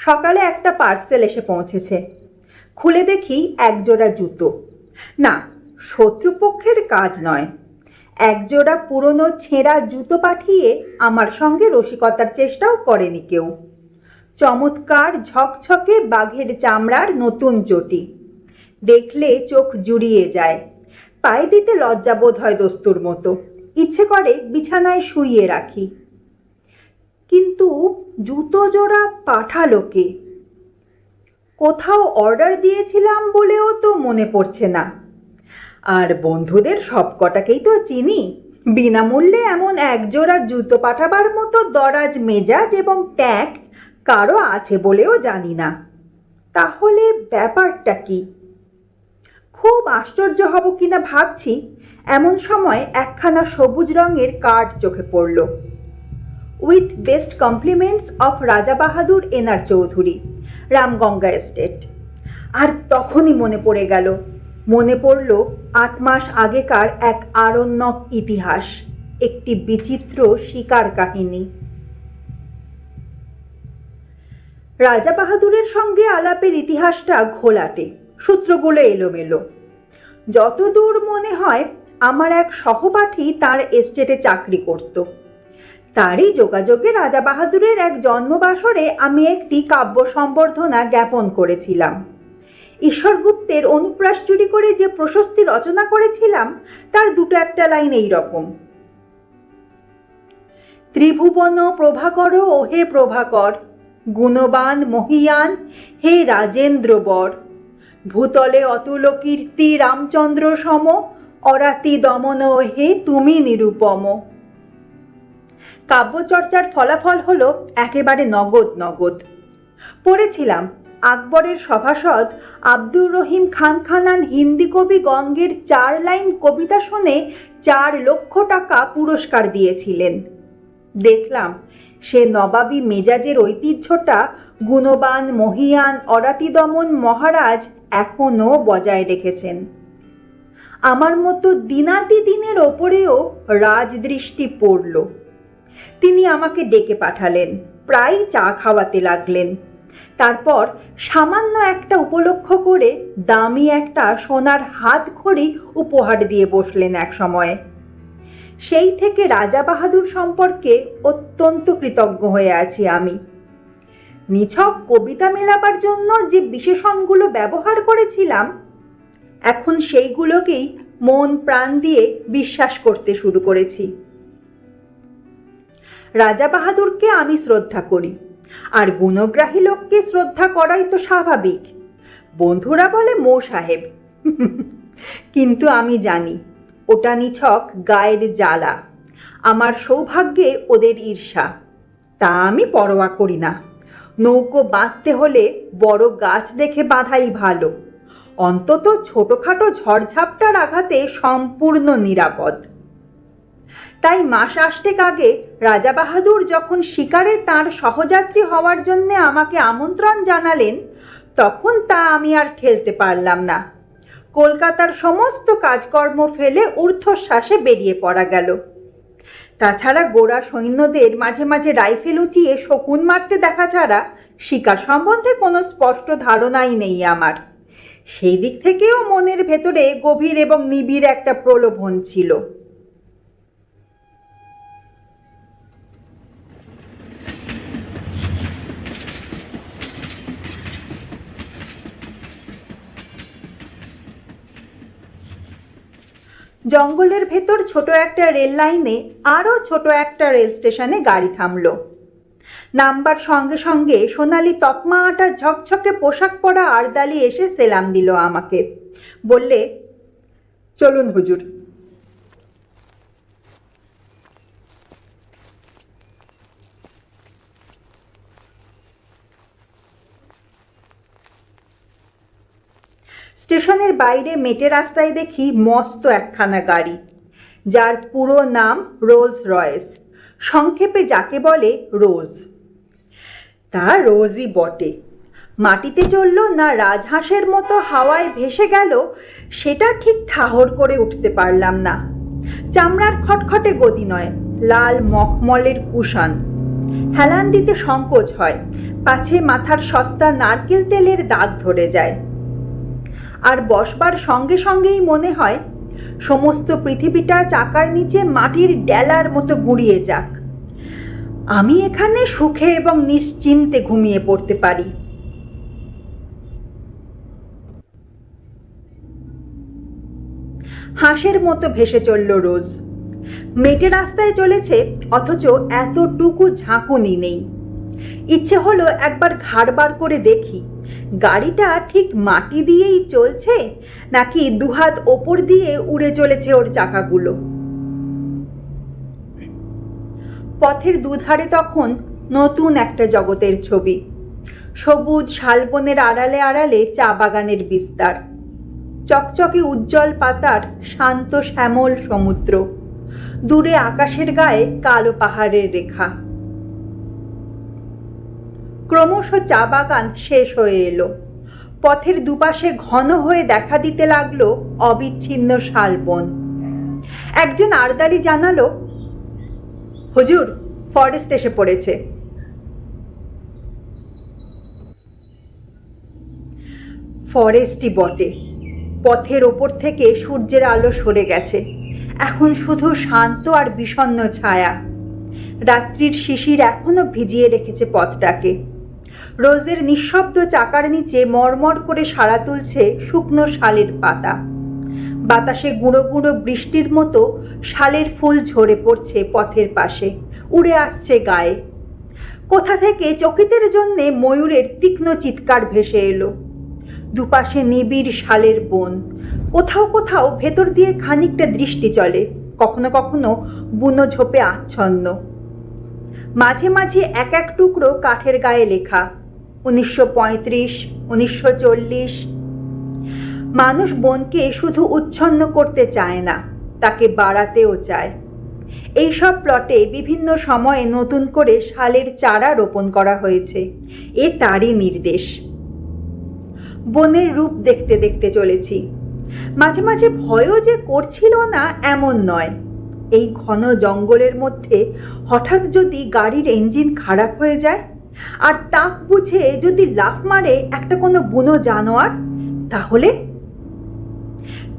সকালে একটা পার্সেল এসে পৌঁছেছে। খুলে দেখি একজোড়া জুতো। না, শত্রুপক্ষের কাজ নয়। একজোড়া পুরনো ছেঁড়া জুতো পাঠিয়ে আমার সঙ্গে রসিকতার চেষ্টাও করেনি কেউ। চমৎকার ঝকঝকে বাঘের চামড়ার নতুন চটি। দেখলে চোখ জুড়িয়ে যায়। পায়ে দিতে লজ্জাবোধ হয় দস্তুর মতো। ইচ্ছে করে বিছানায় শুইয়ে রাখি। কিন্তু জুতো জোড়া পাঠালো কে? কোথাও অর্ডার দিয়েছিলাম বলেও তো মনে পড়ছে না। আর বন্ধুদের সবকটাকেই তো চিনি। বিনামূল্যে এমন একজোড়া জুতো পাঠাবার মতো দরাজ মেজাজ এবং ট্যাগ কারো আছে বলেও জানি না। তাহলে ব্যাপারটা কি? খুব আশ্চর্য হব কিনা ভাবছি, এমন সময় একখানা সবুজ রঙের কার্ড চোখে পড়ল। উইথ বেস্ট কমপ্লিমেন্টস অফ রাজা বাহাদুর এনআর চৌধুরী, রামগঙ্গা এস্টেট। আর তখনই মনে পড়ল 8 মাস আগেকার এক আরণ্যক ইতিহাস, একটি বিচিত্র শিকার কাহিনী। রাজা বাহাদুরের সঙ্গে আলাপের ইতিহাসটা ঘোলাটে, সূত্রগুলো এলোমেলো। যতদূর মনে হয় আমার এক সহপাঠী তার এস্টেটে চাকরি করত। তারই যোগাযোগে রাজা বাহাদুরের এক জন্মবাসরে আমি একটি কাব্য সম্বর্ধনা জ্ঞাপন করেছিলাম। ঈশ্বরগুপ্তের অনুপ্রাস চুরি করে যে প্রশস্তি রচনা করেছিলাম তার দুটো একটা লাইন এই রকম: ত্রিভুবন প্রভাকর ও হে প্রভাকর, গুণবান মহিয়ান হে রাজেন্দ্র বর, ভূতলে অতুল কীর্তি রামচন্দ্র সম, অরাতি দমন হে তুমি নিরুপম। কাব্যচর্চার ফলাফল হলো একেবারে নগদ। পড়েছিলাম আকবরের সভাসদ আব্দুর রহিম খান খানান হিন্দি কবি গঙ্গের 4 লাইন কবিতা শুনে 4 লক্ষ টাকা পুরস্কার দিয়েছিলেন। দেখলাম সে নবাবী মেজাজের ঐতিহ্যটা গুণবান মহিয়ান অরাতি দমন মহারাজ এখনো বজায় রেখেছেন। আমার মতো দিনাতি দিনের ওপরেও রাজদৃষ্টি পড়ল। তিনি আমাকে ডেকে পাঠালেন, প্রায় চা খাওয়াতে লাগলেন। তারপর সামান্য একটা উপলক্ষ করে দামি একটা সোনার হাত ঘড়ি উপহার দিয়ে বসলেন এক সময়ে। সেই থেকে রাজা বাহাদুর সম্পর্কে অত্যন্ত কৃতজ্ঞ হয়ে আছি আমি। নিছক কবিতা মেলাবার জন্য যে বিশেষণগুলো ব্যবহার করেছিলাম, এখন সেইগুলোকেই মন প্রাণ দিয়ে বিশ্বাস করতে শুরু করেছি। রাজা বাহাদুরকে আমি শ্রদ্ধা করি, আর গুণগ্রাহী লোককে শ্রদ্ধা করাই তো স্বাভাবিক। বন্ধুরা বলে মো সাহেব, কিন্তু আমি জানি ওটা নিছক গায়ের জ্বালা। আমার সৌভাগ্যে ওদের ঈর্ষা, তা আমি পরোয়া করি না। নৌকো বাঁধতে হলে বড় গাছ দেখে বাঁধাই ভালো, অন্তত ছোটখাটো ঝড়ঝাপটার আঘাতে সম্পূর্ণ নিরাপদ। তাই মাস 8 আগে রাজা বাহাদুর যখন শিকারে তার সহযাত্রী হওয়ার জন্য আমাকে আমন্ত্রণ জানালেন, তখন তা আমি আর ঠেলতে পারলাম না। কলকাতার সমস্ত কাজকর্ম ফেলে ঊর্ধ্বশ্বাসে বেরিয়ে পড়া গেল। তাছাড়া গোরা সৈন্যদের মাঝে মাঝে রাইফেল উঁচিয়ে শকুন মারতে দেখা ছাড়া শিকার সম্বন্ধে কোনো স্পষ্ট ধারণাই নেই আমার। সেই দিক থেকেও মনের ভেতরে গভীর এবং নিবিড় একটা প্রলোভন ছিল। জঙ্গলের ভেতর ছোট একটা রেল লাইনে আরো ছোট একটা রেল স্টেশনে গাড়ি থামলো। নামবার সঙ্গে সঙ্গে সোনালি তকমা আটা ঝকঝকে পোশাক পরা আরদালি এসে সেলাম দিল আমাকে। বললে, চলুন হুজুর। স্টেশনের বাইরে মেটে রাস্তায় দেখি মস্ত একখানা গাড়ি, যার পুরো নাম রোলস রয়েস, সংক্ষেপে যাকে বলে রোজ। তা রোজই বটে। মাটিতে চলল না রাজহাঁসের মতো হাওয়ায় ভেসে গেল, সেটা ঠিক ঠাহর করে উঠতে পারলাম না। চামড়ার খটখটে গদি নয়, লাল মখমলের কুশন। হেলান দিতে সংকোচ হয়, পাছে মাথার সস্তা নারকেল তেলের দাগ ধরে যায়। আর বসবার সঙ্গে সঙ্গেই মনে হয় সমস্ত পৃথিবীটা চাকার নিচে মাটির ডেলার মতো গুঁড়িয়ে যাক, আমি এখানে সুখে এবং নিশ্চিন্তে ঘুমিয়ে পড়তে পারি। হাঁসের মতো ভেসে চলল রোজ। মেটে রাস্তায় চলেছে, অথচ এতটুকু ঝাঁকুনি নেই। ইচ্ছে হলো একবার ঘাড় বার করে দেখি গাড়িটা ঠিক মাটি দিয়েই চলছে নাকি দুহাত ওপর দিয়ে উড়ে চলেছে ওর চাকাগুলো। পথের দুধারে তখন নতুন একটা জগতের ছবি। সবুজ শালবনের আড়ালে আড়ালে চা বাগানের বিস্তার, চকচকে উজ্জ্বল পাতার শান্ত শ্যামল সমুদ্র, দূরে আকাশের গায়ে কালো পাহাড়ের রেখা। ক্রমশ চা বাগান শেষ হয়ে এলো। পথের দুপাশে ঘন হয়ে দেখা দিতে লাগলো অবিচ্ছিন্ন শালবন। একজন আরদালি জানালো, হুজুর, ফরেস্ট এসে পড়েছে। ফরেস্টই বটে। পথের ওপর থেকে সূর্যের আলো সরে গেছে, এখন শুধু শান্ত আর বিষণ্ণ ছায়া। রাত্রির শিশির এখনো ভিজিয়ে রেখেছে পথটাকে। রোজের নিঃশব্দ চাকার নিচে মরমর করে সাড়া তুলছে শুকনো শালের পাতা। বাতাসে গুঁড়ো গুঁড়ো বৃষ্টির মতো শালের ফুল ঝরে পড়ছে পথের পাশে, উড়ে আসছে গায়ে। কোথা থেকে চকিতের জন্যে ময়ূরের তীক্ষ্ণ চিৎকার ভেসে এলো। দুপাশে নিবিড় শালের বন, কোথাও কোথাও ভেতর দিয়ে খানিকটা দৃষ্টি চলে, কখনো কখনো বুনো ঝোপে আচ্ছন্ন। মাঝে মাঝে এক এক টুকরো কাঠের গায়ে লেখা 1935, 1940। মানুষ বনকে শুধু উচ্ছন্ন করতে চায় না, তাকে বাড়াতেও চায়। এইসব প্লটে বিভিন্ন সময়ে নতুন করে শালের চারা রোপণ করা হয়েছে, এ তারই নির্দেশ। বনের রূপ দেখতে দেখতে চলেছি। মাঝে মাঝে ভয়ও যে করছিল না এমন নয়। এই ঘন জঙ্গলের মধ্যে হঠাৎ যদি গাড়ির ইঞ্জিন খারাপ হয়ে যায় আর তাক বুঝে যদি লাফ মারে একটা কোনো বুনো জানোয়ার, তাহলে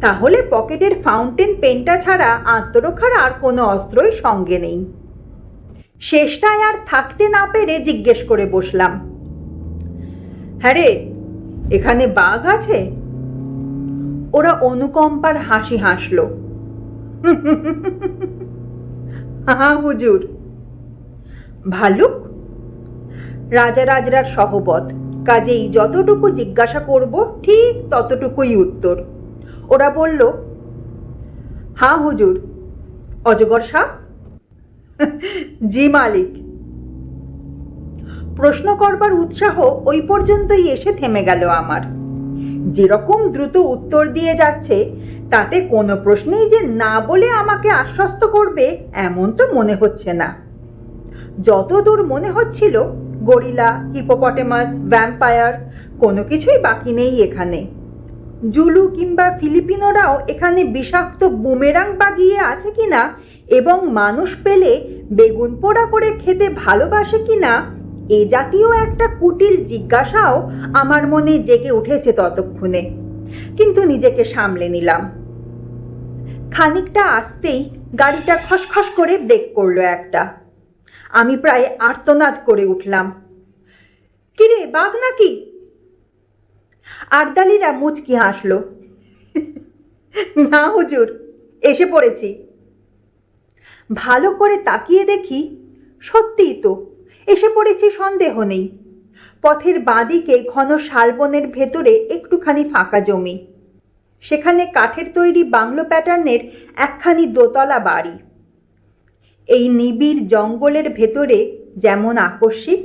তাহলে পকেটের ফাউন্টেন পেনটা ছাড়া আত্মরক্ষার আর কোনো অস্ত্রই সঙ্গে নেই। শেষটায় আর থাকতে না পেরে জিজ্ঞেস করে বসলাম, হ্যাঁ রে, এখানে বাঘ আছে? ওরা অনুকম্পার হাসি হাসলো। হ্যাঁ হুজুর। ভালুক? রাজারাজরার সহবত, কাজেই যতটুকু জিজ্ঞাসা করব ঠিক ততটুকুই উত্তর। ওরা বলল, হ্যাঁ হুজুর। অজগর সাপ? জি মালিক। প্রশ্ন করবার উৎসাহ ওই পর্যন্তই এসে থেমে গেল আমার। যেরকম দ্রুত উত্তর দিয়ে যাচ্ছে তাতে কোনো প্রশ্নেই যে না বলে আমাকে আশ্বস্ত করবে এমন তো মনে হচ্ছে না। যতদূর মনে হচ্ছিল গরিলা, হিপোপটেমাস, ভ্যাম্পায়ার কোনো কিছুই বাকি নেই এখানে। জুলু কিংবা ফিলিপিনোরাও এখানে বিষাক্ত বুমেরাং বাগিয়ে আছে কিনা এবং মানুষ পেলে বেগুন পোড়া করে খেতে ভালোবাসে কিনা এ জাতীয় একটা কুটিল জিজ্ঞাসাও আমার মনে জেগে উঠেছে ততক্ষণে, কিন্তু নিজেকে সামলে নিলাম। খানিকটা আসতেই গাড়িটা খসখস করে ব্রেক করলো একটা। আমি প্রায় আর্তনাদ করে উঠলাম, কিরে, বাঘ নাকি? আরদালিরা মুচকি হাসলো। না হুজুর, এসে পড়েছি। ভালো করে তাকিয়ে দেখি, সত্যিই তো এসে পড়েছি, সন্দেহ নেই। পথের বাঁদিকে ঘন শালবনের ভেতরে একটুখানি ফাঁকা জমি, সেখানে কাঠের তৈরি বাংলো প্যাটার্নের একখানি দোতলা বাড়ি। এই নিবিড় জঙ্গলের ভেতরে যেমন আকস্মিক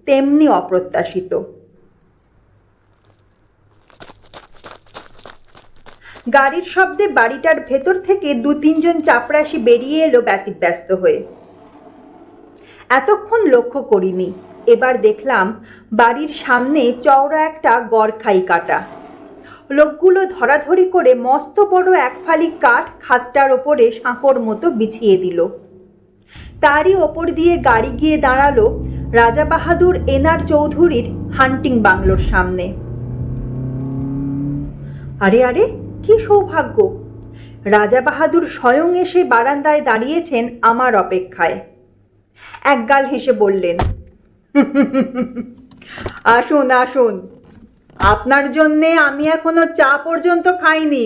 তেমনি অপ্রত্যাশিত। গাড়ির শব্দে বাড়িটার ভেতর থেকে 2-3 জন চাপরাশি বেরিয়ে এলো ব্যতিব্যস্ত হয়ে। এতক্ষণ লক্ষ্য করিনি, এবার দেখলাম বাড়ির সামনে চওড়া একটা গড়খাই কাটা। লোকগুলো ধরাধরি করে মস্ত বড় এক ফালি কাঠ খাটটার ওপরে সাঁকোর মতো বিছিয়ে দিল। তারই ওপর দিয়ে গাড়ি গিয়ে দাঁড়ালো রাজা বাহাদুর এনআর চৌধুরীর হান্টিং বাংলোর সামনে। আরে আরে, কি সৌভাগ্য! রাজা বাহাদুর স্বয়ং এসে বারান্দায় দাঁড়িয়েছেন আমার অপেক্ষায়। একগাল হেসে বললেন, আসুন আসুন, আপনার জন্যে আমি এখনো চা পর্যন্ত খাইনি।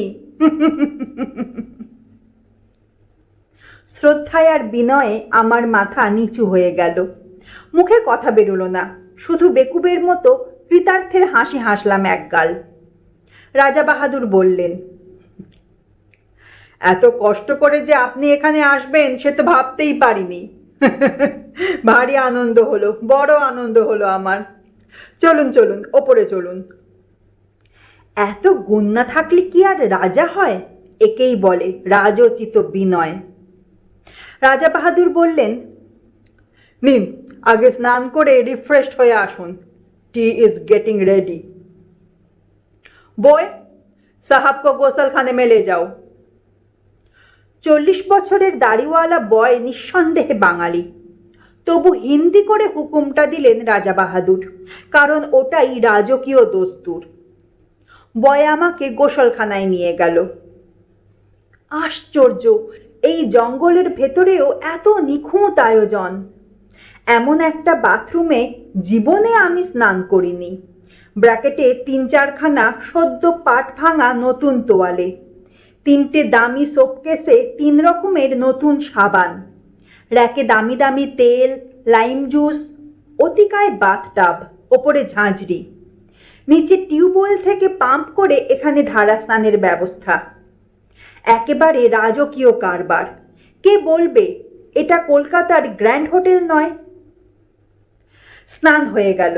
শ্রদ্ধায় আর বিনয়ে আমার মাথা নিচু হয়ে গেল। মুখে কথা বেরোলো না, শুধু বেকুবের মতো কৃতার্থের হাসি হাসলাম একগাল। রাজা বাহাদুর বললেন, এত কষ্ট করে যে আপনি এখানে আসবেন সে তো ভাবতেই পারিনি। ভারী আনন্দ হলো, বড় আনন্দ হলো আমার। চলুন চলুন, ওপরে চলুন। এত গুণ না থাকলে কি আর রাজা হয়? একেই বলে রাজোচিত বিনয়। রাজা বাহাদুর বললেন, নিন, আগে স্নান করে রিফ্রেশড হয়ে আসুন। টি ইজ গেটিং রেডি। বয়, সাহাব কো গোসলখানে মে লে যাও। 40 বছরের দাড়িওয়ালা বয় নিঃসন্দেহে বাঙালি, তবু হিন্দি করে হুকুমটা দিলেন রাজা বাহাদুর, কারণ ওটাই রাজকীয় দস্তুর। বয় আমাকে গোসলখানায় নিয়ে গেল। আশ্চর্য, এই জঙ্গলের ভেতরেও এত নিখুঁত আয়োজন। এমন একটা বাথরুমে জীবনে আমি স্নান করিনি। ব্র্যাকেটে 3-4খানা সদ্য পাট ভাঙা নতুন তোয়ালে, 3টে দামি সোপকেসে 3 রকমের নতুন সাবান, র্যাকে দামি দামি তেল, লাইম জুস, অতিকায় বাথটাব, ওপরে ঝাঁঝরি, নিচে টিউবওয়েল থেকে পাম্প করে এখানে ধারা স্নানের ব্যবস্থা। একেবারে রাজকীয় কারবার। কে বলবে এটা কলকাতার গ্র্যান্ড হোটেল নয়? স্নান হয়ে গেল।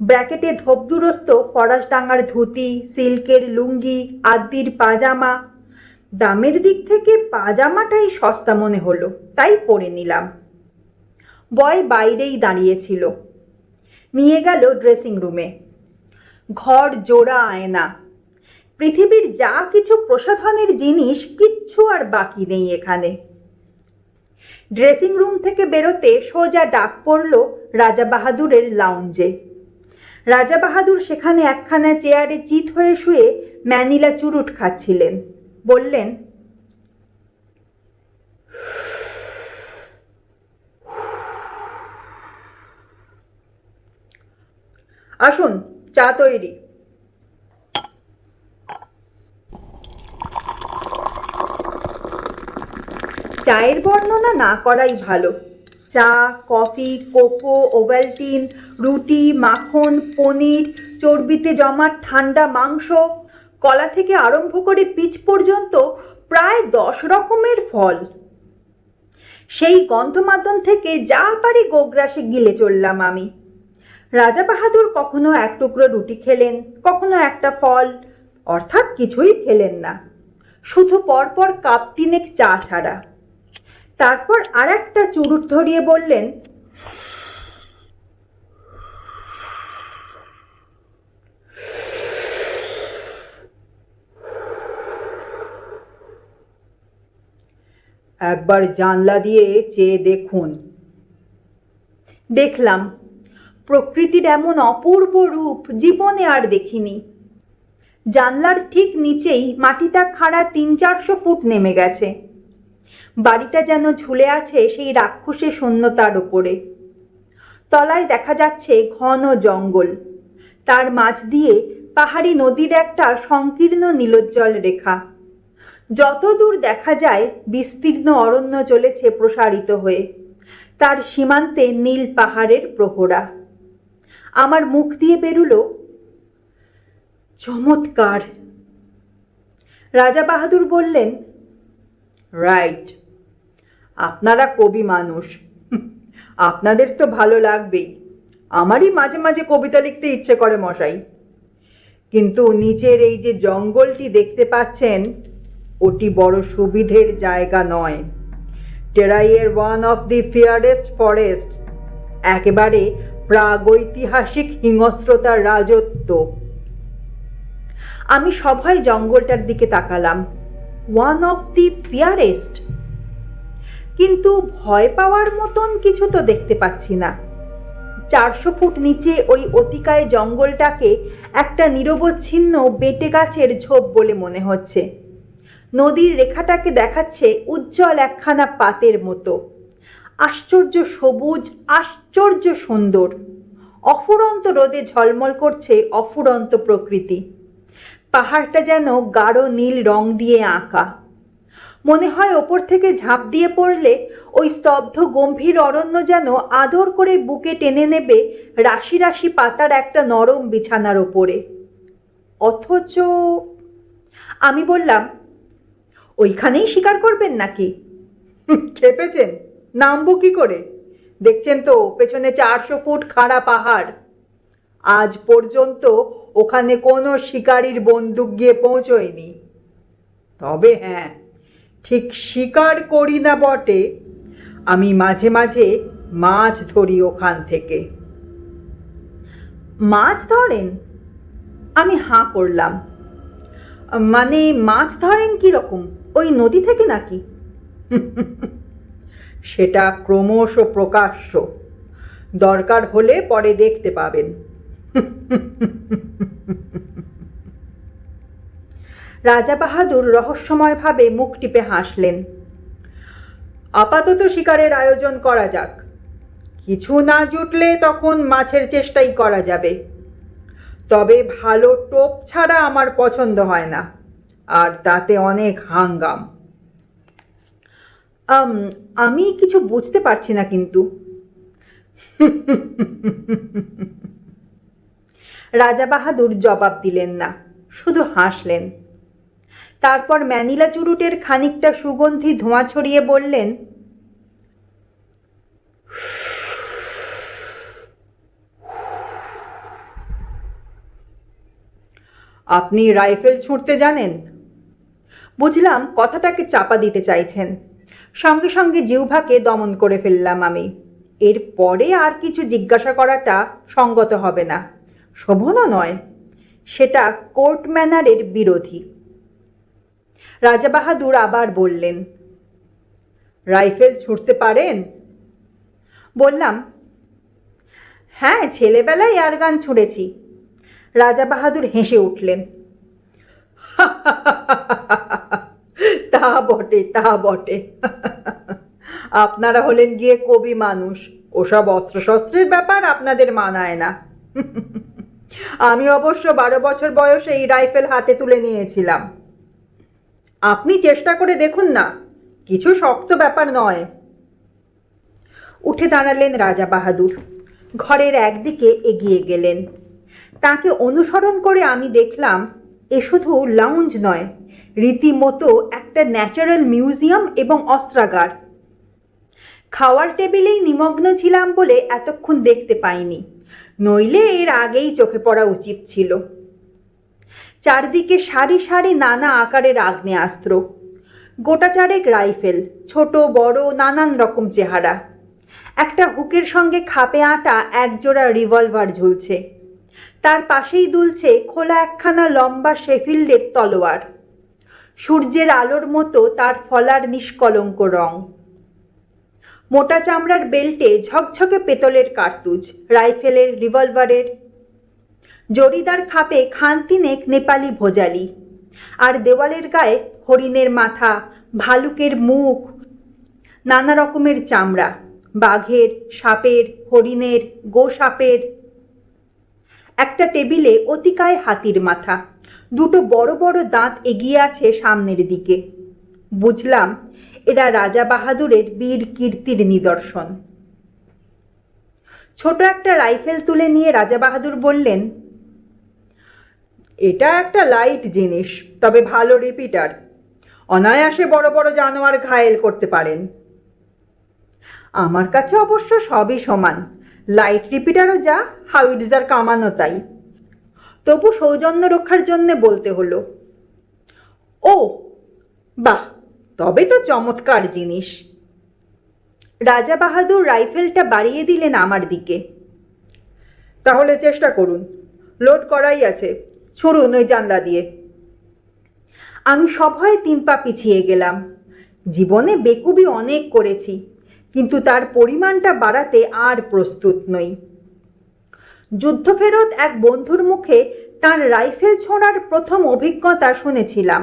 ব্র্যাকেটে ধোপদুরস্ত ফরাসডাঙ্গার ধুতি, সিল্কের লুঙ্গি, আদির পাজামা। দামের দিক থেকে পাজামাটাই সস্তা মনে হলো, তাই পরে নিলাম। বয় বাইরেই দাঁড়িয়েছিল। নিয়ে গেল ড্রেসিং রুমে। ঘর জোড়া আয়না। পৃথিবীর যা কিছু প্রসাধনের জিনিস কিচ্ছু আর বাকি নেই এখানে। ড্রেসিং রুম থেকে বেরোতে সোজা ডাক পড়ল রাজা বাহাদুরের লাউঞ্জে। রাজা বাহাদুর সেখানে একখানা চেয়ারে চিত হয়ে শুয়ে ম্যানিলা চুরুট খাচ্ছিলেন। বললেন, আসুন, চা তৈরি। চায়ের বর্ণনা না করাই ভালো। চা, কফি, কোকো, ওভালটিন, রুটি, মাখন, পনির, চর্বিতে জমা ঠান্ডা মাংস, কলা থেকে আরম্ভ করে পিচ পর্যন্ত প্রায় 10 রকমের ফল। সেই গন্ধমাদন থেকে যা পারি গোগ্রাসে গিলে চললাম আমি। রাজা বাহাদুর কখনো 1 টুকরো রুটি খেলেন, কখনো একটা ফল, অর্থাৎ কিছুই খেলেন না, শুধু পরপর কাপ 3 চা ছাড়া। তারপর আর একটা চুরুট ধরিয়ে বললেন, একবার জানলা দিয়ে চেয়ে দেখুন। দেখলাম। প্রকৃতির এমন অপূর্ব রূপ জীবনে আর দেখিনি। জানলার ঠিক নিচেই মাটিটা খাড়া 300-400 ফুট নেমে গেছে। বাড়িটা যেন ঝুলে আছে সেই রাক্ষসে শূন্যতার ওপরে। তলায় দেখা যাচ্ছে ঘন জঙ্গল, তার মাঝ দিয়ে পাহাড়ি নদীর একটা সংকীর্ণ নীলোজ্জ্বল রেখা। যত দূর দেখা যায় বিস্তীর্ণ অরণ্য চলেছে প্রসারিত হয়ে, তার সীমান্তে নীল পাহাড়ের প্রহরা। আমার মুখ দিয়ে বেরুলো, চমৎকার। রাজা বাহাদুর বললেন, রাইট, আপনারা কবি মানুষ, আপনাদের তো ভালো লাগবেই। আমারই মাঝে মাঝে কবিতা লিখতে ইচ্ছে করে মশাই, কিন্তু নিচের এই যে জঙ্গলটি দেখতে পাচ্ছেন, ওটি বড় সুবিধের জায়গা নয়। টেরাইয়ের ওয়ান অফ দি ফিয়ারেস্ট ফরেস্ট, একেবারে প্রাগৈতিহাসিক হিংস্রতার রাজত্ব। আমি সবাই জঙ্গলটার দিকে তাকালাম। ওয়ান অফ দি ফিয়ারেস্ট, কিন্তু ভয় পাওয়ার মতন কিছু তো দেখতে পাচ্ছি না। 400 ফুট নিচে ওই অতিকায় জঙ্গলটাকে একটা নিরবচ্ছিন্ন বেটে গাছের ঝোপ বলে মনে হচ্ছে। নদীর রেখাটাকে দেখাচ্ছে উজ্জ্বল একখানা পাতের মতো। আশ্চর্য সবুজ, আশ্চর্য সুন্দর। অফুরন্ত রোদে ঝলমল করছে অফুরন্ত প্রকৃতি। পাহাড়টা যেন গাঢ় নীল রং দিয়ে আঁকা। মনে হয় ওপর থেকে ঝাঁপ দিয়ে পড়লে ওই স্তব্ধ গম্ভীর অরণ্য যেন আদর করে বুকে টেনে নেবে রাশি রাশি পাতার একটা নরম বিছানার ওপরে। অথচ আমি বললাম, ওইখানেই শিকার করবেন নাকি? খেপেছেন? নামবো কি করে? দেখছেন তো পেছনে 400 ফুট খাড়া পাহাড়। আজ পর্যন্ত ওখানে কোনো শিকারীর বন্দুক গিয়ে পৌঁছয়নি। তবে হ্যাঁ, ঠিক শিকার করি না বটে, আমি মাঝে মাঝে মাছ ধরি ওখান থেকে। মাছ ধরেন? আমি হাঁ করলাম। মানে মাছ ধরেন কিরকম? ওই নদী থেকে নাকি? সেটা ক্রমশ প্রকাশ্য, দরকার হলে পরে দেখতে পাবেন। রাজা বাহাদুর রহস্যময়ভাবে মুখ টিপে হাসলেন। আপাতত শিকারের আয়োজন করা যাক, কিছু না জুটলে তখন মাছের চেষ্টাই করা যাবে। তবে ভালো টোপ ছাড়া আমার পছন্দ হয় না, আর তাতে অনেক হাঙ্গাম। আমি কিছু বুঝতে পারছি না কিন্তু। রাজা বাহাদুর জবাব দিলেন না, শুধু হাসলেন। তারপর ম্যানিলা চুরুটের খানিকটা সুগন্ধি ধোঁয়া ছড়িয়ে বললেন, আপনি রাইফেল ছুঁড়তে জানেন? বুঝলাম কথাটাকে চাপা দিতে চাইছেন। সঙ্গে সঙ্গে জিহ্বাকে দমন করে ফেললাম আমি। এর পরে আর কিছু জিজ্ঞাসা করাটা সঙ্গত হবে না, শোভনও নয়। সেটা কোর্ট ম্যানারের বিরোধী। রাজা বাহাদুর আবার বললেন, রাইফেল ছুঁড়তে পারেন? বললাম, হ্যাঁ, ছেলেবেলায় এয়ারগান ছুঁড়েছি। রাজা বাহাদুর হেসে উঠলেন। তা বটে, তা বটে। আপনারা হলেন গিয়ে কবি মানুষ, ওসব অস্ত্রশস্ত্রের ব্যাপার আপনাদের মানায় না। আমি অবশ্য 12 বছর বয়সে এই রাইফেল হাতে তুলে নিয়েছিলাম। আপনি চেষ্টা করে দেখুন না, কিছু শক্ত ব্যাপার নয়। উঠে দাঁড়ালেন রাজা বাহাদুর, ঘরের একদিকে এগিয়ে গেলেন। তাকে অনুসরণ করে আমি দেখলাম এ শুধু লাউঞ্জ নয়, রীতিমতো একটা ন্যাচারাল মিউজিয়াম এবং অস্ত্রাগার। খাওয়ার টেবিলেই নিমগ্ন ছিলাম বলে এতক্ষণ দেখতে পাইনি, নইলে এর আগেই চোখে পড়া উচিত ছিল। চারদিকে সারি সারি নানা আকারের আগ্নেয়াস্ত্র, গোটা চারেক রাইফেল, ছোট বড় নানান রকম চেহারা। একটা হুকের সঙ্গে খাপে আটা একজোড়া রিভলভার ঝুলছে। তার পাশেই দুলছে খোলা একখানা লম্বা শেফিল্ডের তলোয়ার। সূর্যের আলোর মতো তার ফলার নিষ্কলঙ্ক রং। মোটা চামড়ার বেল্টে ঝকঝকে পেতলের কার্তুজ, রাইফেলের, রিভলভারের। জরিদার খাপে খানতিনেক নেপালি ভোজালি, আর দেওয়ালের গায়ে হরিণের মাথা, ভালুকের মুখ, নানা রকমের চামড়া, বাঘের, সাপের, হরিণের, গোসাপের। একটা টেবিলে অতিকায় হাতির মাথা, দুটো বড় বড় দাঁত এগিয়ে আছে সামনের দিকে। বুঝলাম এরা রাজা বাহাদুরের বীর কীর্তির নিদর্শন। ছোট একটা রাইফেল তুলে নিয়ে রাজা বাহাদুর বললেন, এটা একটা লাইট জিনিস, তবে ভালো রিপিটার। অনায়াসে বড় বড় জানোয়ার ঘায়েল করতে পারেন। আমার কাছে অবশ্য সবই সমান, লাইট রিপিটারও যা, হাউইটজার কামানো তাই। তবু সৌজন্য রক্ষার জন্য বলতে হলো। ও বাহ, তবে তো চমৎকার জিনিস। রাজা বাহাদুর রাইফেলটা বাড়িয়ে দিলেন আমার দিকে। তাহলে চেষ্টা করুন, লোড করাই আছে, ছুড়ুন ওই জানলা দিয়ে। আমি সভয়ে 3 পা পিছিয়ে গেলাম। জীবনে বেকুবি অনেক করেছি, কিন্তু তার পরিমাণটা বাড়াতে আর প্রস্তুত নই। যুদ্ধফেরত এক বন্ধুর মুখে তার রাইফেল ছোঁড়ার প্রথম অভিজ্ঞতা শুনেছিলাম।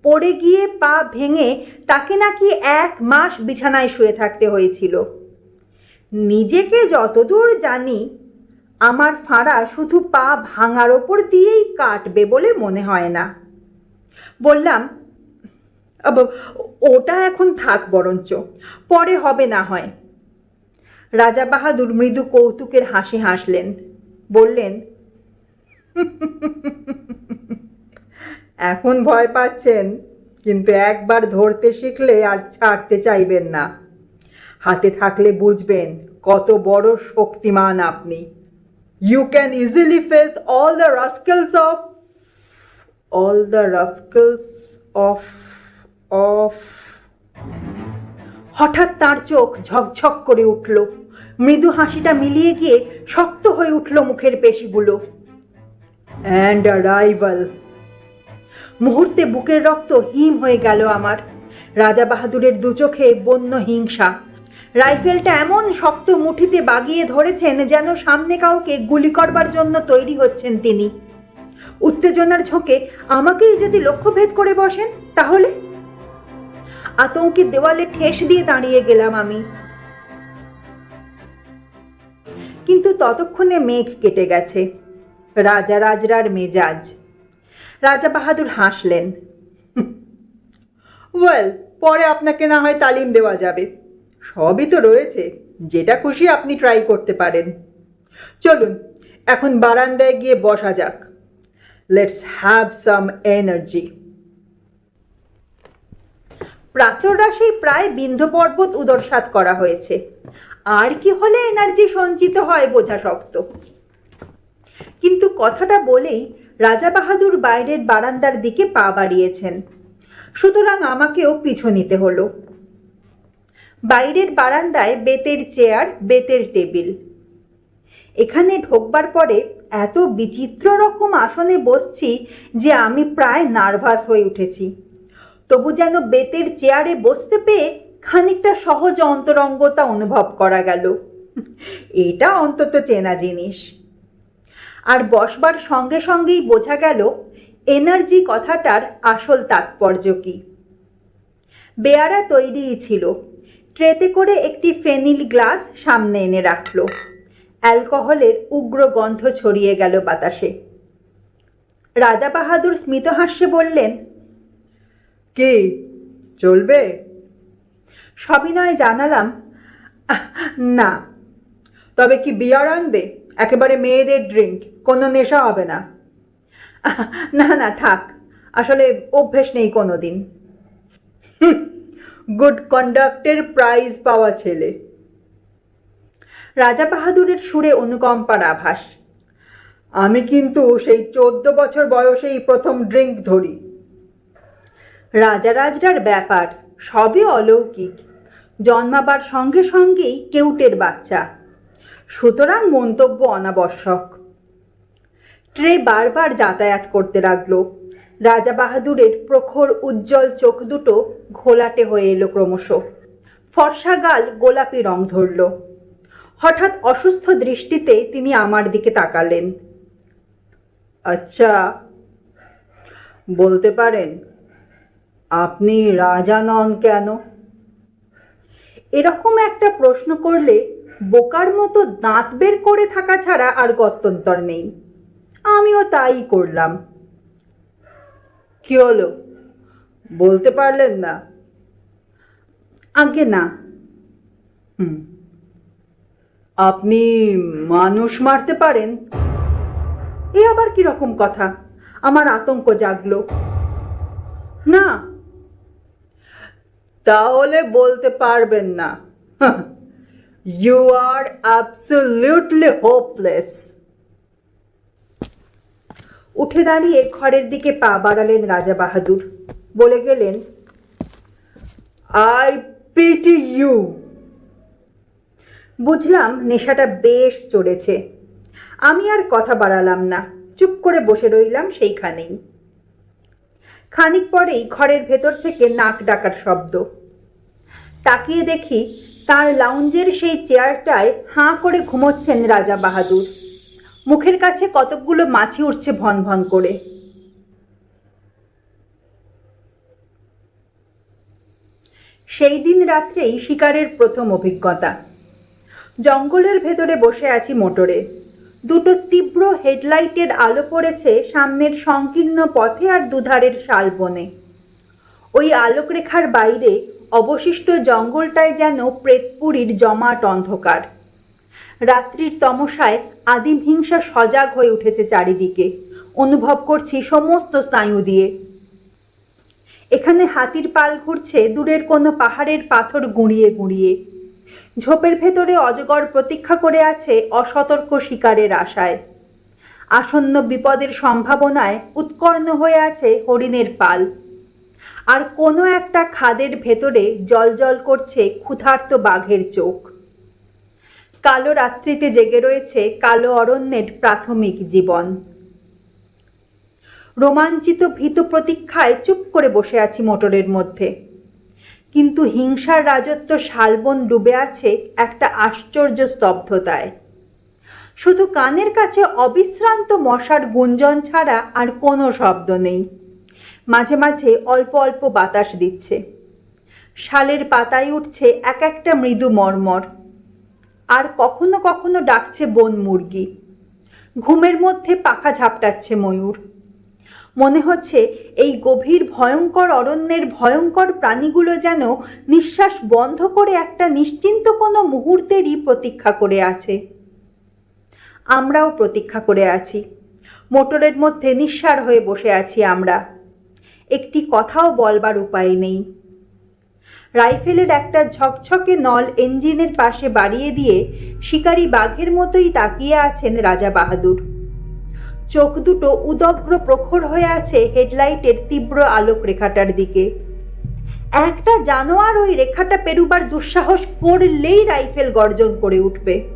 পড়ে গিয়ে পা ভেঙে তাকে নাকি 1 মাস বিছানায় শুয়ে থাকতে হয়েছিল। নিজেকে যতদূর জানি আমার ফাঁড়া শুধু পা ভাঙার ওপর দিয়েই কাটবে বলে মনে হয় না। বললাম, ওটা এখন থাক, বরঞ্চ পরে হবে না হয়। রাজা বাহাদুর মৃদু কৌতুকের হাসি হাসলেন, বললেন, এখন ভয় পাচ্ছেন, কিন্তু একবার ধরতে শিখলে আর ছাড়তে চাইবেন না। হাতে থাকলে বুঝবেন কত বড় শক্তিমান আপনি। You can easily face all the rascals off. হঠাৎ তার চোখ ঝকঝক করে উঠল। মৃদু হাসিটা মিলিয়ে গিয়ে শক্ত হয়ে উঠল মুখের পেশিগুলো। And arrival. মুহূর্তে বুকের রক্ত হিম হয়ে গেল আমার। রাজা বাহাদুরের দু চোখে বন্য হিংসা। রাইফেলটা এমন শক্ত মুঠিতে বাগিয়ে ধরেছেন যেন সামনে কাউকে গুলি করবার জন্য তৈরি হচ্ছেন তিনি। উত্তেজনার ঝোঁকে আমাকেই যদি লক্ষ্যভেদ করে বসেন তাহলে? আতঙ্কে দেওয়ালে ঠেস দিয়ে দাঁড়িয়ে গেলাম আমি। কিন্তু ততক্ষণে মেঘ কেটে গেছে। রাজা রাজরার মেজাজ। রাজা বাহাদুর হাসলেন, ওয়েল, পরে আপনাকে না হয় তালিম দেওয়া যাবে। সবই তো রয়েছে, যেটা খুশি আপনি ট্রাই করতে পারেন। চলুন এখন বারান্দায় গিয়ে বসা যাক। Let's have some energy. প্রাতরাশি প্রায় বিন্ধ্য পর্বত উদরসাৎ করা হয়েছে। আর কি হলে এনার্জি সঞ্চিত হয় বোঝা শক্ত। কিন্তু কথাটা বলেই রাজা বাহাদুর বাইরের বারান্দার দিকে পা বাড়িয়েছেন, সুতরাং আমাকেও পিছু নিতে হলো। বাইরের বারান্দায় বেতের চেয়ার, বেতের টেবিল। এখানে ঢোকবার পরে এত বিচিত্র রকম আসনে বসছি যে আমি প্রায় নার্ভাস হয়ে উঠেছি। তবু যেন বেতের চেয়ারে বসতে পেয়ে খানিকটা সহজ অন্তরঙ্গতা অনুভব করা গেল। এটা অন্তত চেনা জিনিস। আর বসবার সঙ্গে সঙ্গেই বোঝা গেল এনার্জি কথাটার আসল তাৎপর্য কি। বেয়ারা তৈরিই ছিল। ট্রেতে করে একটি ফেনিল গ্লাস সামনে এনে রাখলো। অ্যালকোহলের উগ্র গন্ধ ছড়িয়ে গেল বাতাসে। রাজা বাহাদুর স্মিতহাস্যে বললেন, কি চলবে? সবিনয়ে জানালাম, না। তবে কি বিয়ার আনবে? একেবারে মেয়েদের ড্রিঙ্ক, কোনো নেশা হবে না। না না, থাক, আসলে অভ্যেস নেই কোনোদিন। গুড কন্ডাক্টের প্রাইজ পাওয়া ছেলে। রাজা বাহাদুরের সুরে অনুকম্পার আভাস। আমি কিন্তু সেই 14 বছর বয়সেই প্রথম ড্রিঙ্ক ধরি। রাজা রাজরার ব্যাপার সবই অলৌকিক। জন্মাবার সঙ্গে সঙ্গেই কেউটের বাচ্চা, সুতরাং মন্তব্য অনাবশ্যক। ট্রে বারবার যাতায়াত করতে লাগলো। রাজা বাহাদুরের প্রখর উজ্জ্বল চোখ দুটো ঘোলাটে হয়ে এলো ক্রমশ। ফর্সা গাল গোলাপি রং ধরল। হঠাৎ অসুস্থ দৃষ্টিতে তিনি আমার দিকে তাকালেন। আচ্ছা, বলতে পারেন আপনি রাজা নন কেন? এরকম একটা প্রশ্ন করলে বোকার মতো দাঁত বের করে থাকা ছাড়া আর গত্যন্তর নেই। আমিও তাই করলাম। কি হলো, বলতে পারলেন না? আগে না। আপনি মানুষ মারতে পারেন? এ আবার কিরকম কথা? আমার আতঙ্ক জাগলো। না। তাহলে বলতে পারবেন না? You are absolutely hopeless. উঠে দাঁড়িয়ে ঘরের দিকে পা বাড়ালেন রাজা বাহাদুর। বলে গেলেন, আই পিটি ইউ। বুঝলাম নেশাটা বেশ চড়েছে। আমি আর কথা বাড়ালাম না, চুপ করে বসে রইলাম সেইখানেই। খানিক পরেই ঘরের ভেতর থেকে নাক ডাকার শব্দ। তাকিয়ে দেখি তার লাউঞ্জের সেই চেয়ারটায় হাঁ করে ঘুমোচ্ছেন রাজা বাহাদুর। মুখের কাছে কতকগুলো মাছি উঠছে ভন ভন করে। সেই দিন রাত্রেই শিকারের প্রথম অভিজ্ঞতা। জঙ্গলের ভেতরে বসে আছি মোটরে। দুটো তীব্র হেডলাইটের আলো পড়েছে সামনের সংকীর্ণ পথে আর দুধারের শালবনে। ওই আলোকরেখার বাইরে অবশিষ্ট জঙ্গলটায় যেন প্রেতপুরীর জমাট অন্ধকার। রাত্রির তমসায় আদিম হিংসা সজাগ হয়ে উঠেছে চারিদিকে, অনুভব করছি সমস্ত স্নায়ু দিয়ে। এখানে হাতির পাল ঘুরছে দূরের কোনো পাহাড়ের পাথর গুঁড়িয়ে গুঁড়িয়ে। ঝোপের ভেতরে অজগর প্রতীক্ষা করে আছে অসতর্ক শিকারের আশায়। আসন্ন বিপদের সম্ভাবনায় উৎকর্ণ হয়ে আছে হরিণের পাল। আর কোনো একটা খাদের ভেতরে জলজল করছে ক্ষুধার্ত বাঘের চোখ। কালো রাত্রিতে জেগে রয়েছে কালো অরণ্যের প্রাথমিক জীবন। রোমাঞ্চিত ভীত প্রতীক্ষায় চুপ করে বসে আছি মোটরের মধ্যে। কিন্তু হিংসার রাজত্ব শালবন ডুবে আছে একটা আশ্চর্য স্তব্ধতায়। শুধু কানের কাছে অবিশ্রান্ত মশার গুঞ্জন ছাড়া আর কোনো শব্দ নেই। মাঝে মাঝে অল্প অল্প বাতাস দিচ্ছে। শালের পাতায় উঠছে এক একটা মৃদু মর্মর। আর কখনো কখনো ডাকছে বন মুরগি। ঘুমের মধ্যে পাখা ঝাপটাচ্ছে ময়ূর। মনে হচ্ছে এই গভীর ভয়ঙ্কর অরণ্যের ভয়ঙ্কর প্রাণীগুলো যেন নিঃশ্বাস বন্ধ করে একটা নিশ্চিন্ত কোনো মুহূর্তেরই প্রতীক্ষা করে আছে। আমরাও প্রতীক্ষা করে আছি। মোটরের মধ্যে নিঃসাড় হয়ে বসে আছি আমরা। একটি কথাও বলবার উপায় নেই। রাইফেলের একটা ঝকঝকে নল ইঞ্জিনের পাশে বাড়িয়ে দিয়ে শিকারী বাঘের মতোই তাকিয়ে আছেন রাজা বাহাদুর। চোখ দুটো উদগ্র প্রখর হয়ে আছে হেডলাইটের তীব্র আলোক রেখাটার দিকে। একটা জানোয়ার ওই রেখাটা পেরুবার দুঃসাহস করলেই রাইফেল গর্জন করে উঠবে।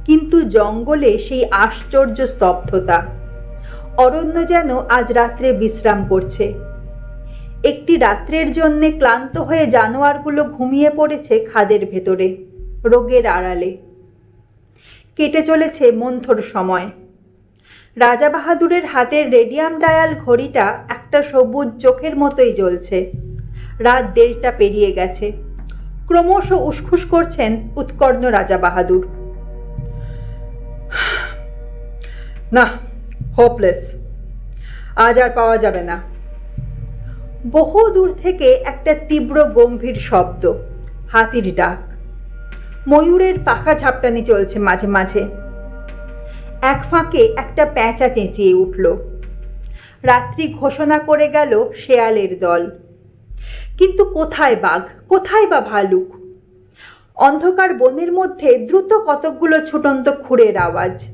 কিন্তু জঙ্গলে সেই আশ্চর্য স্তব্ধতা। অরণ্য যেন আজ রাত্রে বিশ্রাম করছে। একটি রাত্রের জন্য ক্লান্ত হয়ে জানোয়ারগুলো ঘুমিয়ে পড়েছে খাদের ভেতরে, রোগের আড়ালে। কেটে চলেছে মন্থর সময়। রাজা বাহাদুরের হাতের রেডিয়াম ডায়াল ঘড়িটা একটা সবুজ চোখের মতোই জ্বলছে। রাত 1:30 পেরিয়ে গেছে। ক্রমশ উসখুস করছেন উৎকর্ণ রাজা বাহাদুর। না, হোপলেস, আজ আর পাওয়া যাবে না। বহু দূর থেকে একটা তীব্র গম্ভীর শব্দ, হাতির ডাক। ময়ূরের পাখা ঝাপটানি চলছে মাঝে মাঝে। এক ফাঁকে একটা প্যাঁচা চেঁচিয়ে উঠল। রাত্রি ঘোষণা করে গেল শেয়ালের দল। কিন্তু কোথায় বাঘ, কোথায় বা ভালুক? অন্ধকার বনের মধ্যে দ্রুত কতকগুলো ছুটন্ত খুরের আওয়াজ।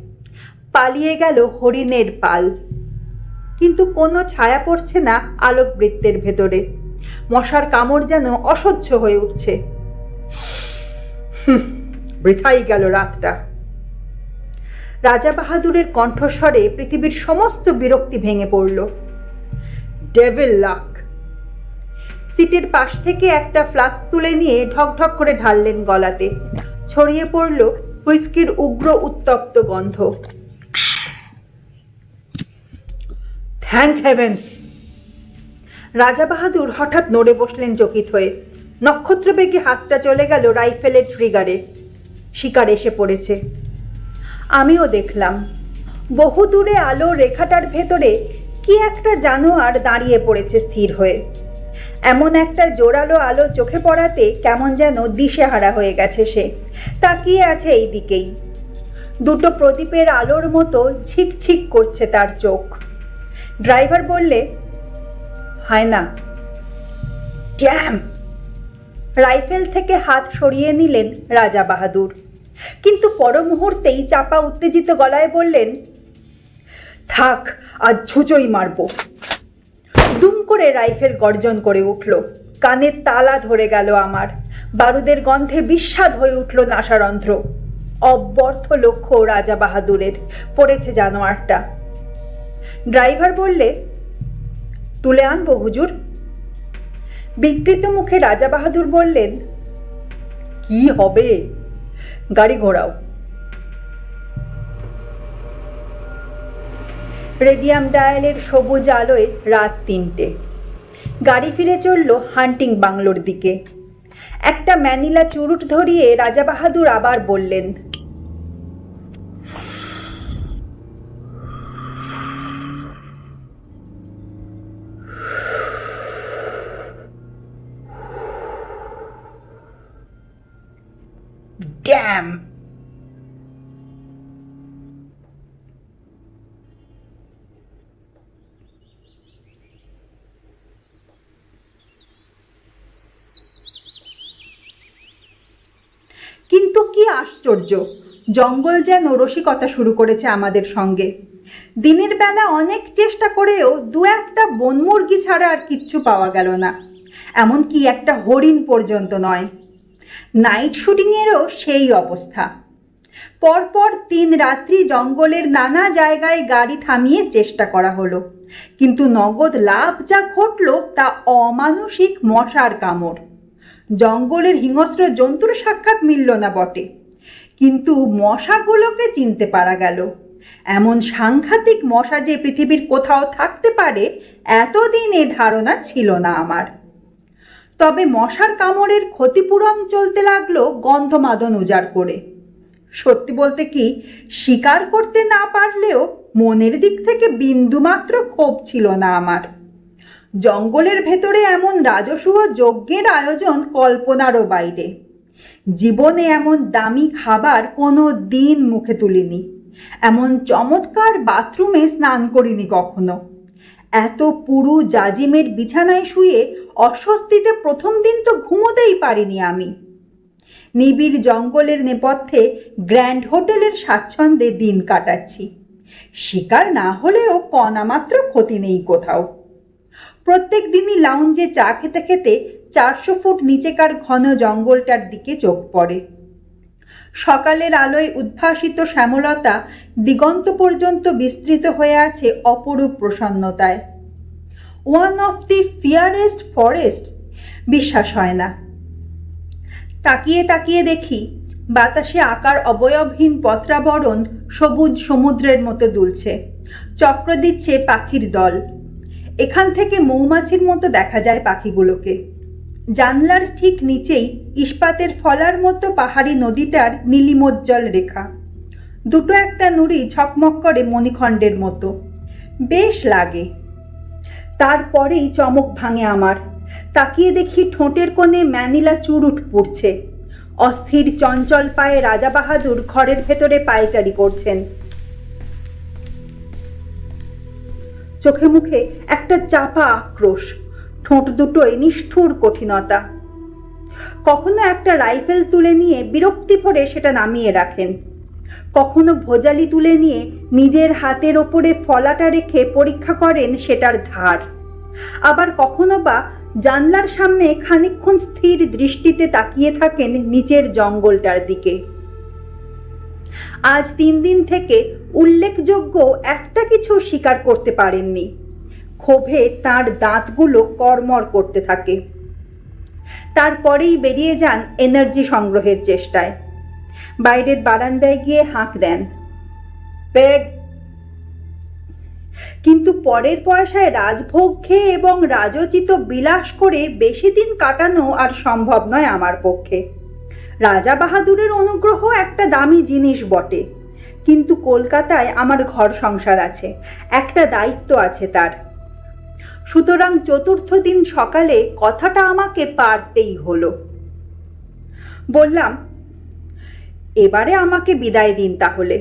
পালিয়ে গেল হরিণের পাল। কিন্তু কোনো ছায়া পড়ছে না আলোক বৃত্তের ভেতরে। মশার কামড় যেন অসহ্য হয়ে উঠছে। বৃথাই গেল রাতটা। রাজা বাহাদুরের কণ্ঠস্বরে পৃথিবীর সমস্ত বিরক্তি ভেঙে পড়ল। ডেভিল লাক। সিটের পাশ থেকে একটা ফ্লাস্ক তুলে নিয়ে ঢকঢক করে ঢাললেন গলাতে। ছড়িয়ে পড়ল হুইস্কির উগ্র উত্তপ্ত গন্ধ। Thank heavens! রাজা বাহাদুর হঠাৎ নড়ে বসলেন চকিত হয়ে। নক্ষত্রবেগে হাতটা চলে গেল রাইফেলের ট্রিগারে। শিকার এসে পড়েছে। আমিও দেখলাম বহু দূরে আলো রেখাটার ভেতরে কি একটা জানোয়ার দাঁড়িয়ে পড়েছে স্থির হয়ে। এমন একটা জোরালো আলো চোখে পড়াতে কেমন যেন দিশেহারা হয়ে গেছে সে। তাকিয়ে আছে এই দিকেই। দুটো প্রদীপের আলোর মতো ঝিকঝিক করছে তার চোখ। ড্রাইভার বললে, হায় না। ড্যাম! রাইফেল থেকে হাত সরিয়ে নিলেন রাজা বাহাদুর। কিন্তু পর মুহূর্তেই চাপা উত্তেজিত গলায় বললেন, থাক, আজ ছুঁচোই মারব। দুম করে রাইফেল গর্জন করে উঠল। কানের তালা ধরে গেল আমার। বারুদের গন্ধে বিস্বাদ হয়ে উঠল নাসারন্ধ্র। অব্যর্থ লক্ষ্য রাজা বাহাদুরের। পড়েছে জানোয়ারটা। ড্রাইভার বললে, তুলে আনবো হুজুর? বিকৃত মুখে রাজা বাহাদুর বললেন, কি হবে, গাড়ি ঘোরাও। রেডিয়াম ডায়ালের সবুজ আলোয় রাত ৩টে। গাড়ি ফিরে চলল হান্টিং বাংলোর দিকে। একটা ম্যানিলা চুরুট ধরিয়ে রাজা বাহাদুর আবার বললেন, ড্যাম। কিন্তু কি আশ্চর্য, জঙ্গল যেন রসিকতা শুরু করেছে আমাদের সঙ্গে। দিনের বেলা অনেক চেষ্টা করেও দু একটা বনমুরগি ছাড়া আর কিচ্ছু পাওয়া গেল না, এমনকি একটা হরিণ পর্যন্ত নয়। নাইট শুটিংয়েরও সেই অবস্থা। পরপর ৩ রাত্রি জঙ্গলের নানা জায়গায় গাড়ি থামিয়ে চেষ্টা করা হলো, কিন্তু নগদ লাভ যা ঘটল তা অমানুষিক মশার কামড়। জঙ্গলের হিংস্র জন্তুর সাক্ষাৎ মিলল না বটে, কিন্তু মশাগুলোকে চিনতে পারা গেল। এমন সাংঘাতিক মশা যে পৃথিবীর কোথাও থাকতে পারে এতদিনে ধারণা ছিল না আমার। তবে মশার কামড়ের ক্ষতিপূরণ চলতে লাগলো গন্ধমাদন উজাড় করে। সত্যি বলতে কি, শিকার করতে না পারলেও মনের দিক থেকে বিন্দুমাত্র ক্ষোভ ছিল না আমার। জঙ্গলের ভেতরে এমন রাজসূয় যজ্ঞের আয়োজন কল্পনারও বাইরে। জীবনে এমন দামি খাবার কোনো দিন মুখে তুলিনি, এমন চমৎকার বাথরুমে স্নান করিনি কখনো। এত পুরু জাজিমের বিছানায় শুয়ে অস্বস্তিতে প্রথম দিন তো ঘুমোতেই পারিনি আমি। নিবিড় জঙ্গলের নেপথ্যে গ্র্যান্ড হোটেলের স্বাচ্ছন্দ্যে দিন কাটাচ্ছি। শিকার না হলেও কণামাত্র ক্ষতি নেই কোথাও। প্রত্যেক দিনই লাউঞ্জে চা খেতে খেতে ৪০০ ফুট নিচেকার ঘন জঙ্গলটার দিকে চোখ পড়ে। সকালের আলোয় উদ্ভাসিত শ্যামলতা দিগন্ত পর্যন্ত বিস্তৃত হয়ে আছে অপরূপ প্রসন্নতায়। ওয়ান অফ দি ফিয়ারেস্ট ফরেস্ট, বিশ্বাস হয় না। তাকিয়ে তাকিয়ে দেখি বাতাসে আকার অবয়বহীন পত্রাবরণ সবুজ সমুদ্রের মতো দুলছে, চক্র দিচ্ছে পাখির দল। এখান থেকে মৌমাছির মতো দেখা যায় পাখিগুলোকে। জানলার ঠিক নিচেই ইস্পাতের ফলার মতো পাহাড়ি নদীটার নীলিমোজ্জ্বল রেখা। দুটো একটা নুড়ি ঝকমক করে মণিখণ্ডের মতো, বেশ লাগে। তারপরেই চমক ভাঙে আমার। তাকিয়ে দেখি ঠোঁটের কোণে ম্যানিলা চুরুট পুড়ছে। অস্থির চঞ্চল পায়ে রাজা বাহাদুর ঘরের ভেতরে পায়চারি করছেন। চোখে মুখে একটা চাপা আক্রোশ, ঠোঁট দুটোয় নিষ্ঠুর কঠিনতা। কখনো একটা রাইফেল তুলে নিয়ে বিরক্তি ভরে সেটা নামিয়ে রাখেন, কখনো ভোজালি তুলে নিয়ে নিজের হাতের ওপরে ফলাটা রেখে পরীক্ষা করেন সেটার ধার। আবার কখনো বা জানলার সামনে খানিকক্ষণ স্থির দৃষ্টিতে তাকিয়ে থাকেন নিচের জঙ্গলটার দিকে। আজ ৩ দিন থেকে উল্লেখযোগ্য একটা কিছু স্বীকার করতে পারেননি। ক্ষোভে তার দাঁতগুলো কড়মড় করতে থাকে। তারপরেই বেরিয়ে যান এনার্জি সংগ্রহের চেষ্টায়। বাইরের বারান্দায় গিয়ে হাঁক দেন, পেগ। কিন্তু পরের পয়সায় রাজভোগ খেয়ে এবং রাজোচিত বিলাস করে বেশি দিন কাটানো আর সম্ভব নয় আমার পক্ষে। রাজা বাহাদুরের অনুগ্রহ একটা দামি জিনিস বটে, কিন্তু কলকাতায় আমার ঘর সংসার আছে, একটা দায়িত্ব আছে তার। সুতরাং ৪র্থ দিন সকালে কথাটা আমাকে পারতেই হলো। বললাম, এবারে আমাকে বিদায় দিন তাহলে।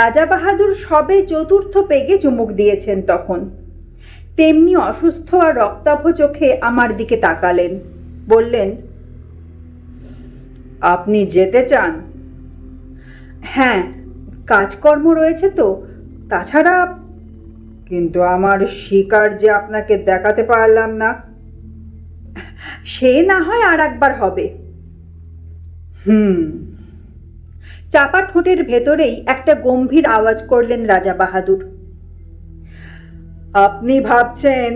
রাজা বাহাদুর সবে ৪র্থ পেগে চুমুক দিয়েছেন তখন। তেমনি অসুস্থ আর রক্তাভ চোখে আমার দিকে তাকালেন, বললেন, আপনি যেতে চান? হ্যাঁ, কাজকর্ম রয়েছে তো, তাছাড়া। কিন্তু আমার শিকার যে আপনাকে দেখাতে পারলাম না। সে না হয় আর একবার হবে। চাপা ঠোঁটের ভেতরেই একটা গম্ভীর আওয়াজ করলেন রাজা বাহাদুর, আপনি ভাবছেন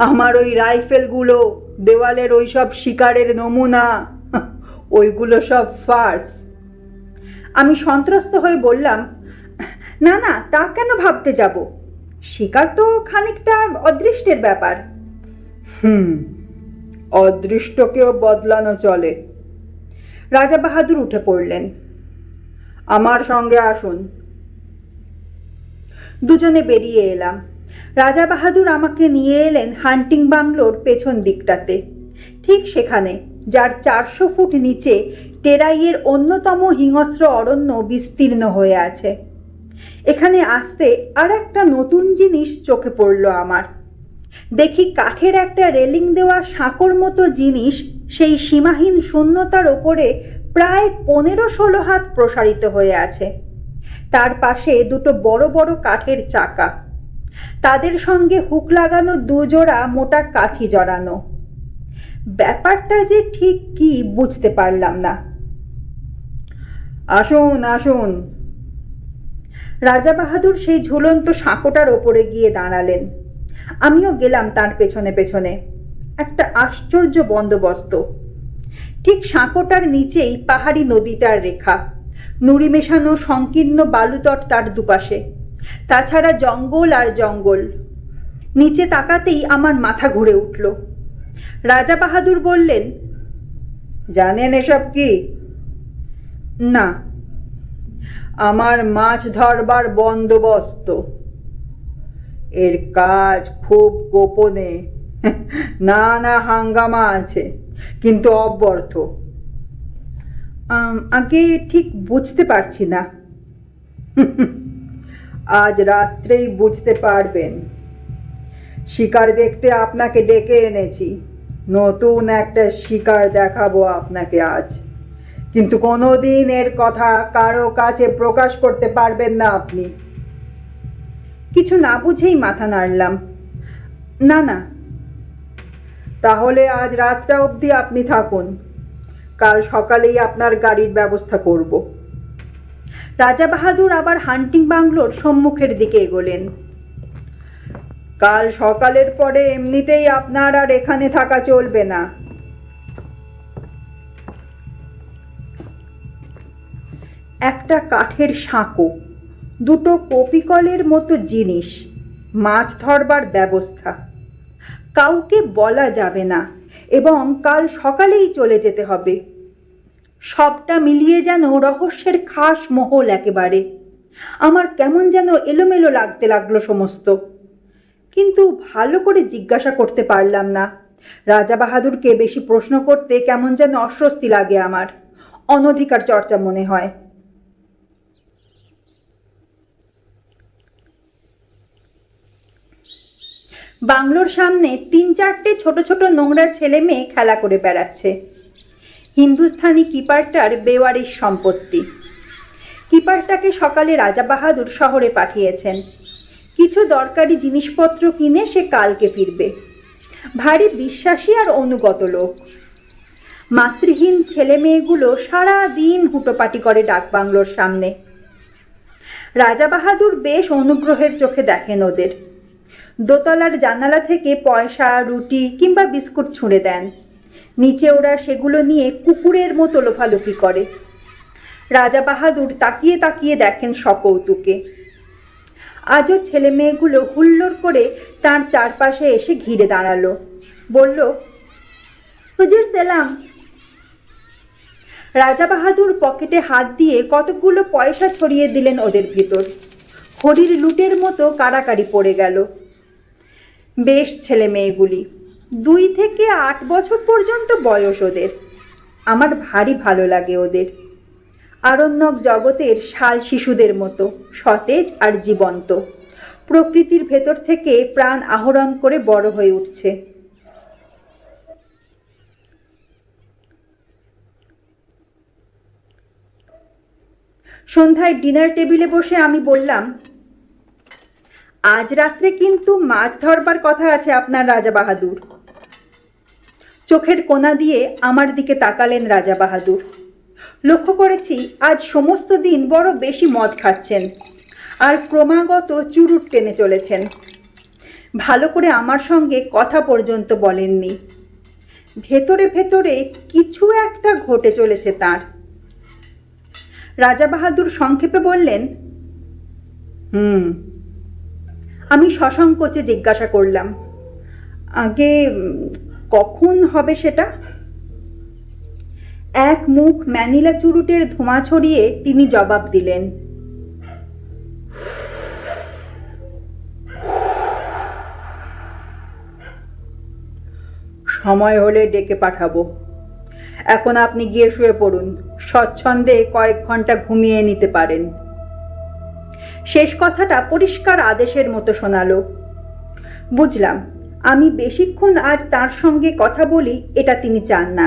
আমার ওই রাইফেলগুলো, দেওয়ালের ওই সব শিকারের নমুনা, ওইগুলো সব ফার্স? আমি সন্ত্রস্ত হয়ে বললাম, না না, তা কেন ভাবতে যাব? শিকার তো খানিকটা অদৃষ্টের ব্যাপার। হুম, অদৃষ্টকেও বদলানো চলে। রাজা বাহাদুর উঠে পড়লেন। আমার সঙ্গে আসুন। দুজনে বেরিয়ে এলাম। রাজা বাহাদুর আমাকে নিয়ে এলেন হান্টিং বাংলোর পেছন দিকটাতে, ঠিক সেখানে যার 400 ফুট নিচে টেরাইয়ের অন্যতম হিংস্র অরণ্য বিস্তীর্ণ হয়ে আছে। এখানে আসতে আর একটা নতুন জিনিস চোখে পড়ল আমার। দেখি কাঠের একটা রেলিং দেওয়া সাঁকোর মতো জিনিস সেই সীমাহীন শূন্যতার ওপরে প্রায় 15-16 হাত প্রসারিত হয়ে আছে। তার পাশে দুটো বড় বড় কাঠের চাকা, তাদের সঙ্গে হুক লাগানো দুজোড়া মোটা কাঠি জড়ানো। ব্যাপারটা যে ঠিক কি বুঝতে পারলাম না। আসুন আসুন। রাজা বাহাদুর সেই ঝুলন্ত সাঁকোটার ওপরে গিয়ে দাঁড়ালেন। আমিও গেলাম তার পেছনে পেছনে। একটা আশ্চর্য বন্দোবস্ত। ঠিক সাঁকোটার নিচেই পাহাড়ি নদীটার রেখা, নুড়ি মেশানো সংকীর্ণ বালুতট তার দুপাশে, তাছাড়া জঙ্গল আর জঙ্গল। নিচে তাকাতেই আমার মাথা ঘুরে উঠল। রাজা বাহাদুর বললেন, জানেন এসব কি? না। আমার মাছ ধরবার বন্দোবস্ত। এর কাজ খুব গোপনে, নানা হাঙ্গামা আছে, কিন্তু অব্যর্থ। আগে ঠিক বুঝতে পারছি না। আজ রাত্রেই বুঝতে পারবেন। শিকার দেখতে আপনাকে ডেকে এনেছি। নতুন একটা শিকার দেখাবো আপনাকে আজ, কিন্তু কোনোদিন এর কথা কারো কাছে প্রকাশ করতে পারবেন না আপনি। কিছু না বুঝেই মাথা নাড়লাম। না না। তাহলে আজ রাতটা অবধি আপনি থাকুন, কাল সকালেই আপনার গাড়ির ব্যবস্থা করব। রাজা বাহাদুর আবার হান্টিং বাংলোর সম্মুখের দিকে এগোলেন। কাল সকালের পরে এমনিতেই আপনার আর এখানে থাকা চলবে না। একটা কাঠের সাঁকো, দুটো কপিকলের মতো জিনিস, মাছ ধরবার ব্যবস্থা। কাউকে বলা যাবে না এবং কাল সকালেই চলে যেতে হবে। সবটা মিলিয়ে যেন রহস্যের খাস মহল একেবারে। আমার কেমন যেন এলোমেলো লাগতে লাগলো সমস্ত, কিন্তু ভালো করে জিজ্ঞাসা করতে পারলাম না। রাজা বাহাদুরকে বেশি প্রশ্ন করতে কেমন যেন অস্বস্তি লাগে আমার, অনধিকার চর্চা মনে হয়। বাংলোর সামনে 3-4টে ছোট ছোট নোংরা ছেলে মেয়ে খেলা করে বেড়াচ্ছে। হিন্দুস্থানি কিপারটার বেওয়ারিশ সম্পত্তি। কিপারটাকে সকালে রাজা বাহাদুর শহরে পাঠিয়েছেন। কিছু দরকারি জিনিসপত্র কিনে সে কালকে ফিরবে। ভারী বিশ্বাসী আর অনুগত লোক। মাতৃহীন ছেলে মেয়েগুলো সারা দিন হুটোপাটি করে ডাকবাংলোর সামনে। রাজা বাহাদুর বেশ অনুগ্রহের চোখে দেখেন ওদের। দোতলার জানালা থেকে পয়সা, রুটি কিংবা বিস্কুট ছুঁড়ে দেন। নিচে ওরা সেগুলো নিয়ে কুকুরের মতো লোফালোফি করে। রাজা বাহাদুর তাকিয়ে তাকিয়ে দেখেন সকৌতুকে। আজও ছেলে মেয়েগুলো হুল্লোড় করে তার চারপাশে এসে ঘিরে দাঁড়ালো। বলল, হুজুর সালাম। রাজা বাহাদুর পকেটে হাত দিয়ে কতগুলো পয়সা ছড়িয়ে দিলেন ওদের ভিতর। হরির লুটের মতো কাড়াকাড়ি পড়ে গেল। বেশ ছেলে মেয়েগুলি, 2 থেকে 8 বছর পর্যন্ত বয়স ওদের। আমার ভারী ভালো লাগে ওদের। আরণ্যক জগতের শাল শিশুদের মতো সতেজ আর জীবন্ত, প্রকৃতির ভেতর থেকে প্রাণ আহরণ করে বড় হয়ে উঠছে। সন্ধ্যায় ডিনার টেবিলে বসে আমি বললাম, আজ রাত্রে কিন্তু মাছ ধরবার কথা আছে আপনার রাজা বাহাদুর। চোখের কোনা দিয়ে আমার দিকে তাকালেন রাজা বাহাদুর। লক্ষ্য করেছি আজ সমস্ত দিন বড় বেশি মদ খাচ্ছেন আর ক্রমাগত চুরুট টেনে চলেছেন। ভালো করে আমার সঙ্গে কথা পর্যন্ত বলেননি। ভেতরে ভেতরে কিছু একটা ঘটে চলেছে তার। রাজা বাহাদুর সংক্ষেপে বললেন, হুম। আমি সসংকোচে জিজ্ঞাসা করলাম, আগে কখন হবে সেটা? এক মুখ ম্যানিলা চুরুটের ধোঁয়া ছড়িয়ে তিনি জবাব দিলেন, সময় হলে ডেকে পাঠাবো। এখন আপনি গিয়ে শুয়ে পড়ুন, স্বচ্ছন্দে কয়েক ঘন্টা ঘুমিয়ে নিতে পারেন। শেষ কথাটা পরিষ্কার আদেশের মতো শোনালো। বুঝলাম, আমি বেশিক্ষণ আজ তার সঙ্গে কথা বলি এটা তিনি চান না।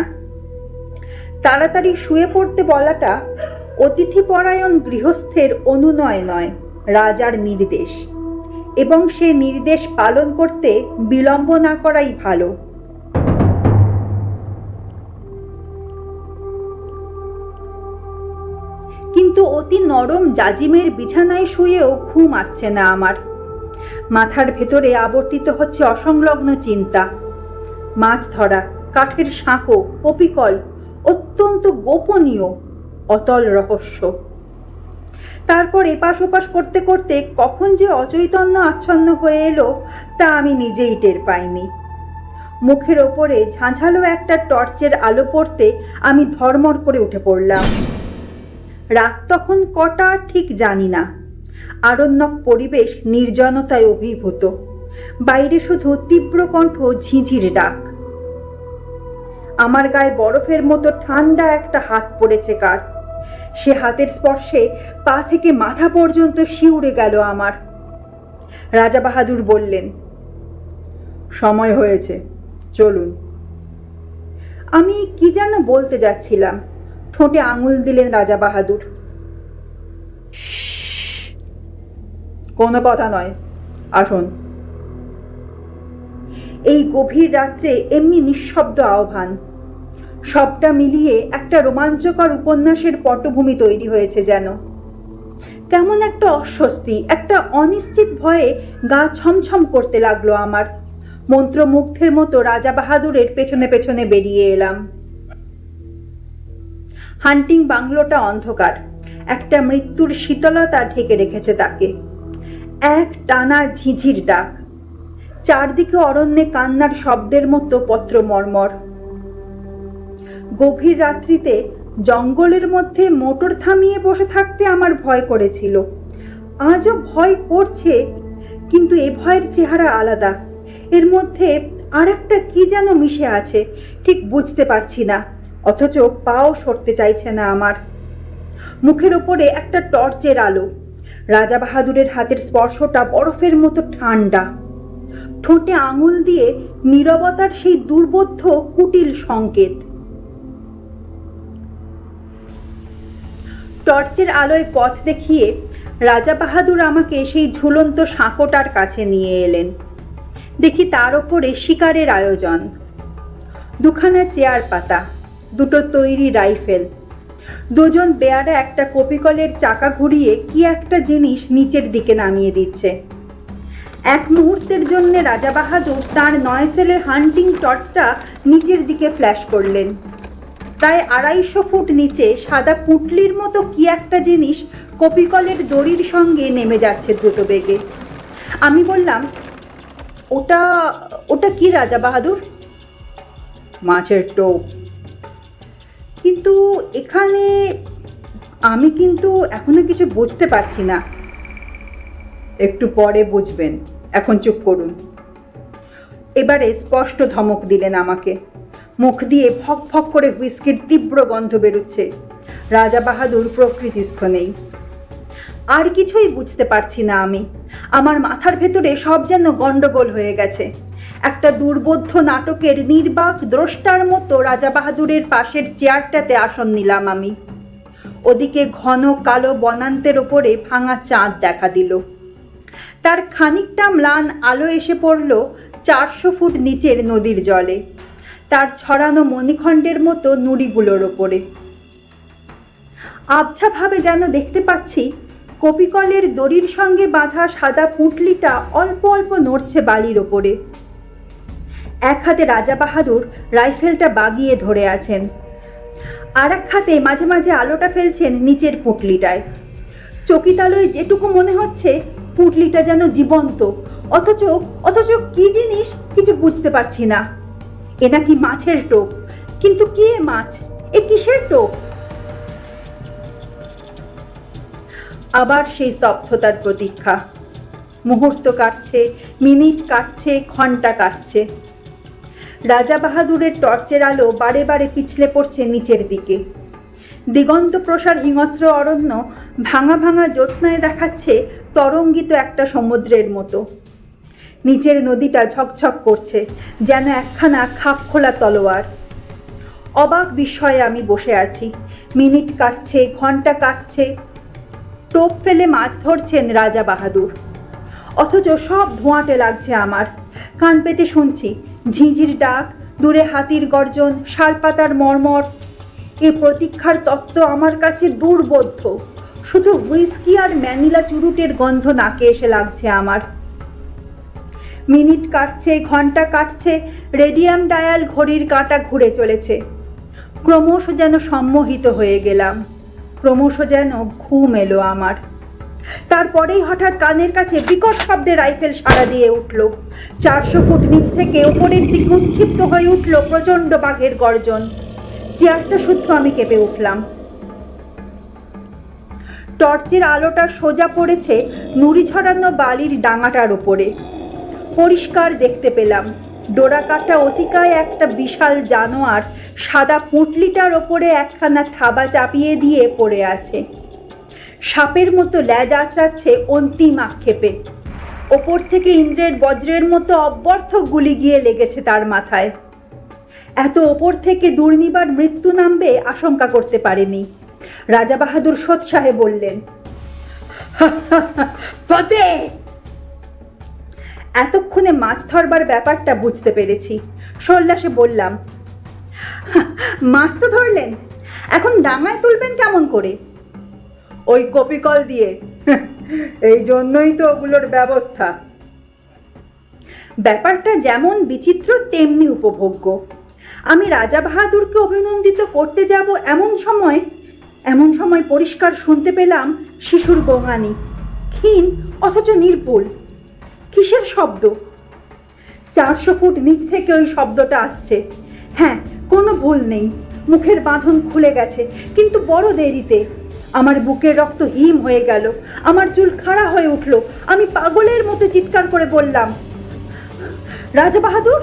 তাড়াতাড়ি শুয়ে পড়তে বলাটা অতিথিপরায়ণ গৃহস্থের অনুনয় নয়, রাজার নির্দেশ, এবং সে নির্দেশ পালন করতে বিলম্ব না করাই ভালো। কিন্তু অতি নরম জাজিমের বিছানায় শুয়েও ঘুম আসছে না আমার। মাথার ভেতরে আবর্তিত হচ্ছে অসংলগ্ন চিন্তা। মাছ ধরা, কাঠের সাঁকো, কপিকল, অত্যন্ত গোপনীয় অতল রহস্য। তারপর এপাশ ওপাশ করতে করতে কখন যে অচৈতন্য আচ্ছন্ন হয়ে এলো তা আমি নিজেই টের পাইনি। মুখের ওপরে ঝাঁঝালো একটা টর্চের আলো পড়তে আমি ধর্মর করে উঠে পড়লাম। রাত তখন কটা ঠিক জানি না। আরণ্যক পরিবেশ নির্জনতায় অভিভূত। বাইরে শুধু তীব্র কণ্ঠ ঝিঝির ডাক। আমার গায়ে বরফের মতো ঠান্ডা একটা হাত পড়েছে কার। সে হাতের স্পর্শে পা থেকে মাথা পর্যন্ত শিউরে গেল আমার। রাজা বাহাদুর বললেন, সময় হয়েছে, চলুন। আমি কি যেন বলতে যাচ্ছিলাম, ঠোঁটে আঙুল দিলেন রাজা বাহাদুর। কোনো কথা নয়, আসুন। এই গভীর রাত্রে এমনি নিঃশব্দ আহ্বান, সবটা মিলিয়ে একটা রোমাঞ্চকর উপন্যাসের পটভূমি তৈরি হয়েছে যেন। কেমন একটা অস্বস্তি, একটা অনিশ্চিত ভয়ে গা ছমছম করতে লাগলো আমার। মন্ত্রমুগ্ধের মতো রাজা বাহাদুরের পেছনে পেছনে বেরিয়ে এলাম। হান্টিং বাংলোটা অন্ধকার, একটা মৃত্যুর শীতলতা ঢেকে রেখেছে তাকে। এক টানা ঝিঝির ডাক, চারদিকে অরণ্যে কান্নার শব্দের মতো পত্র মর্মর। গভীর রাত্রিতে জঙ্গলের মধ্যে মোটর থামিয়ে বসে থাকতে আমার ভয় করেছিল, আজও ভয় করছে, কিন্তু এ ভয়ের চেহারা আলাদা। এর মধ্যে আর একটা কি যেন মিশে আছে, ঠিক বুঝতে পারছি না, অথচ পাও সরতে চাইছে না আমার। মুখের ওপরে একটা টর্চের আলো, রাজা বাহাদুরের হাতের স্পর্শটা বরফের মতো ঠান্ডা। ঠোঁটে আঙুল দিয়ে নীরবতার সেই দুর্বোধ্য কুটিল সংকেত। টর্চের আলোয় পথ দেখিয়ে রাজা বাহাদুর আমাকে সেই ঝুলন্ত সাঁকোটার কাছে নিয়ে এলেন। দেখি তার ওপরে শিকারের আয়োজন। দুখানা চেয়ার পাতা, দুটো তৈরি রাইফেল, দুজন বেয়ারা একটা কপিকলের চাকা ঘুরিয়ে কি একটা জিনিস নিচের দিকে নামিয়ে দিচ্ছে। এক মুহূর্তের জন্য রাজা বাহাদুর তাঁর 9 সেলের হান্টিং টর্চটা নিচের দিকে ফ্ল্যাশ করলেন। প্রায় 250 ফুট নিচে সাদা পুঁটলির মতো কি একটা জিনিস কপিকলের দড়ির সঙ্গে নেমে যাচ্ছে দ্রুত বেগে। আমি বললাম, ওটা ওটা কি রাজা বাহাদুর? মাছের টোপ। কিন্তু এখানে আমি কিন্তু এখনো কিছু বুঝতে পারছি না। একটু পরে বুঝবেন, এখন চুপ করুন। এবারে স্পষ্ট ধমক দিলেন আমাকে। মুখ দিয়ে ফক ফক করে হুইস্কির তীব্র গন্ধ বেরোচ্ছে। রাজা বাহাদুর প্রকৃতিস্থ নেই। আর কিছুই বুঝতে পারছি না আমি। আমার মাথার ভেতরে সব যেন গন্ডগোল হয়ে গেছে। একটা দুর্বোধ্য নাটকের নির্বাক দ্রষ্টার মতো রাজা বাহাদুরের পাশের চেয়ারটাতে আসন নিলাম আমি। ওদিকে ঘন কালো বনান্তের ওপরে ভাঙা চাঁদ দেখা দিল। তার খানিকটা ম্লান আলো এসে পড়ল 400 ফুট নিচের নদীর জলে, তার ছড়ানো মণিখণ্ডের মতো নুড়িগুলোর ওপরে। আবছাভাবে যেন দেখতে পাচ্ছি কপিকলের দড়ির সঙ্গে বাঁধা সাদা পুঁটলিটা অল্প অল্প নড়ছে বালির ওপরে। এক হাতে রাজা বাহাদুর রাইফেলটা বাগিয়ে ধরে আছেন, আর এক হাতে মাঝে মাঝে আলোটা ফেলছেন নিচের পুঁটলিটায়। চকিতালয়ে যেটুকু মনে হচ্ছে পুঁটলিটা যেন জীবন্ত, অথচ অথচ কি জিনিস কিছু বুঝতে পারছি না। এ নাকি মাছের টোপ, কিন্তু কি এ মাছ, এ কিসের টোপ? আবার সেই স্তব্ধতার প্রতীক্ষা। মুহূর্ত কাটছে, মিনিট কাটছে, ঘন্টা কাটছে। রাজা বাহাদুরের টর্চের আলো বারে বারে পিছলে পড়ছে নিচের দিকে। দিগন্ত প্রসার হিংস্র অরণ্য ভাঙা ভাঙা জ্যোৎস্নায় দেখাচ্ছে তরঙ্গিত একটা সমুদ্রের মতো। নিচের নদীটা ঝকঝক করছে, যেন একখানা খাপ খোলা তলোয়ার। অবাক বিস্ময়ে আমি বসে আছি। মিনিট কাটছে, ঘন্টা কাটছে। টোপ ফেলে মাছ ধরছেন রাজা বাহাদুর, অথচ সব ধোঁয়াটে লাগছে আমার। কান পেতে শুনছি ঝিঁঝির ডাক, দূরে হাতির গর্জন, শালপাতার মর্মর। এ প্রতীক্ষার তত্ত্ব আমার কাছে দুর্বোধ্য। শুধু হুইস্কি আর ম্যানিলা চুরুটের গন্ধ নাকে এসে লাগছে আমার। মিনিট কাটছে, ঘন্টা কাটছে, রেডিয়াম ডায়াল ঘড়ির কাঁটা ঘুরে চলেছে। ক্রমশ যেন সম্মোহিত হয়ে গেলাম, ক্রমশ যেন ঘুম এলো আমার। তারপরেই হঠাৎ কানের কাছে বিকট শব্দে রাইফেল সাড়া দিয়ে উঠল। 400 ফুট নিচ থেকে উপরের দিকে উৎক্ষিপ্ত হয়ে উঠল প্রচন্ড বাঘের গর্জন। চেয়ারটা শুদ্ধ আমি কেঁপে উঠলাম। টর্চের আলোটা সোজা পড়েছে নুড়ি ছড়ানো বালির ডাঙাটার ওপরে। পরিষ্কার দেখতে পেলাম ডোরাকাটা অতিকায় একটা বিশাল জানোয়ার সাদা পুঁটলিটার ওপরে একখানা থাবা চাপিয়ে দিয়ে পড়ে আছে। সাপের মতো ল্যাজ আঁচড়াচ্ছে অন্তিম আক্ষেপে। ওপর থেকে ইন্দ্রের বজ্রের মতো অব্যর্থ গুলি গিয়ে লেগেছে তার মাথায়। এত ওপর থেকে দুর্নিবার মৃত্যু নামবে আশঙ্কা করতে পারেনি। রাজা বাহাদুর সোৎসাহে বললেন, ফতে! এতক্ষণে মাছ ধরবার ব্যাপারটা বুঝতে পেরেছি। সল্লাসে বললাম, মাছ তো ধরলেন, এখন ডাঙায় তুলবেন কেমন করে? ওই কপিকল দিয়ে। এই জন্যই তো ওগুলোর ব্যবস্থা। ব্যাপারটা যেমন বিচিত্র তেমনি উপভোগ্য। আমি রাজা বাহাদুরকে অভিনন্দিত করতে যাব এমন সময় পরিষ্কার শুনতে পেলাম শিশুর গোঙানি, ক্ষীণ অথচ নির্ভুল। কিসের শব্দ? 400 ফুট নিচ থেকে ওই শব্দটা আসছে। হ্যাঁ, কোনো ভুল নেই, মুখের বাঁধন খুলে গেছে, কিন্তু বড় দেরিতে। আমার বুকের রক্ত হিম হয়ে গেল, আমার চুল খাড়া হয়ে উঠল। আমি পাগলের মতো চিৎকার করে বললাম, রাজা বাহাদুর,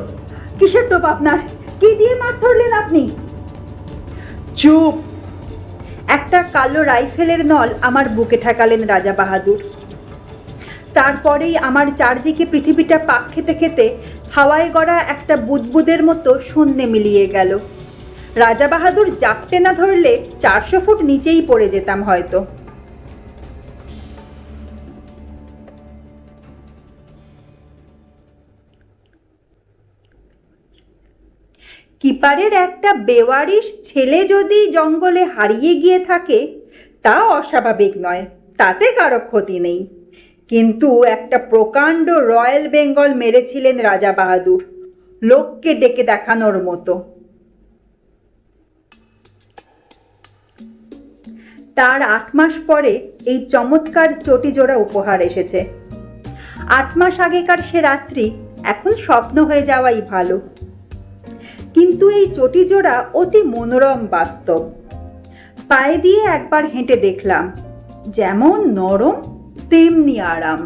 কিসের টোপ আপনার? কি দিয়ে মাছ ধরলেন আপনি? চুপ! একটা কালো রাইফেলের নল আমার বুকে ঠেকালেন রাজা বাহাদুর। তারপরেই আমার চারদিকে পৃথিবীটা পাক খেতে খেতে হাওয়ায় গড়া একটা বুদবুদের মতো শূন্যে মিলিয়ে গেল। রাজা বাহাদুর জাপটে না ধরলে 400 ফুট নিচেই পড়ে যেতাম হয়তো। কিপারের একটা বেওয়ারিশ ছেলে যদি জঙ্গলে হারিয়ে গিয়ে থাকে তা অস্বাভাবিক নয়, তাতে কারো ক্ষতি নেই। কিন্তু একটা প্রকাণ্ড রয়্যাল বেঙ্গল মেরেছিলেন রাজা বাহাদুর, লোককে ডেকে দেখানোর মতো। তার 8 মাস পরে এই চমৎকার চটিজোড়া উপহার এসেছে। 8 মাস আগেকার সে রাত্রি এখন স্বপ্ন হয়ে যাওয়াই ভালো। কিন্তু এই চটিজোড়া অতি মনোরম বাস্তব। পায়ে দিয়ে একবার হেঁটে দেখলাম, যেমন নরম তেমনি আরাম।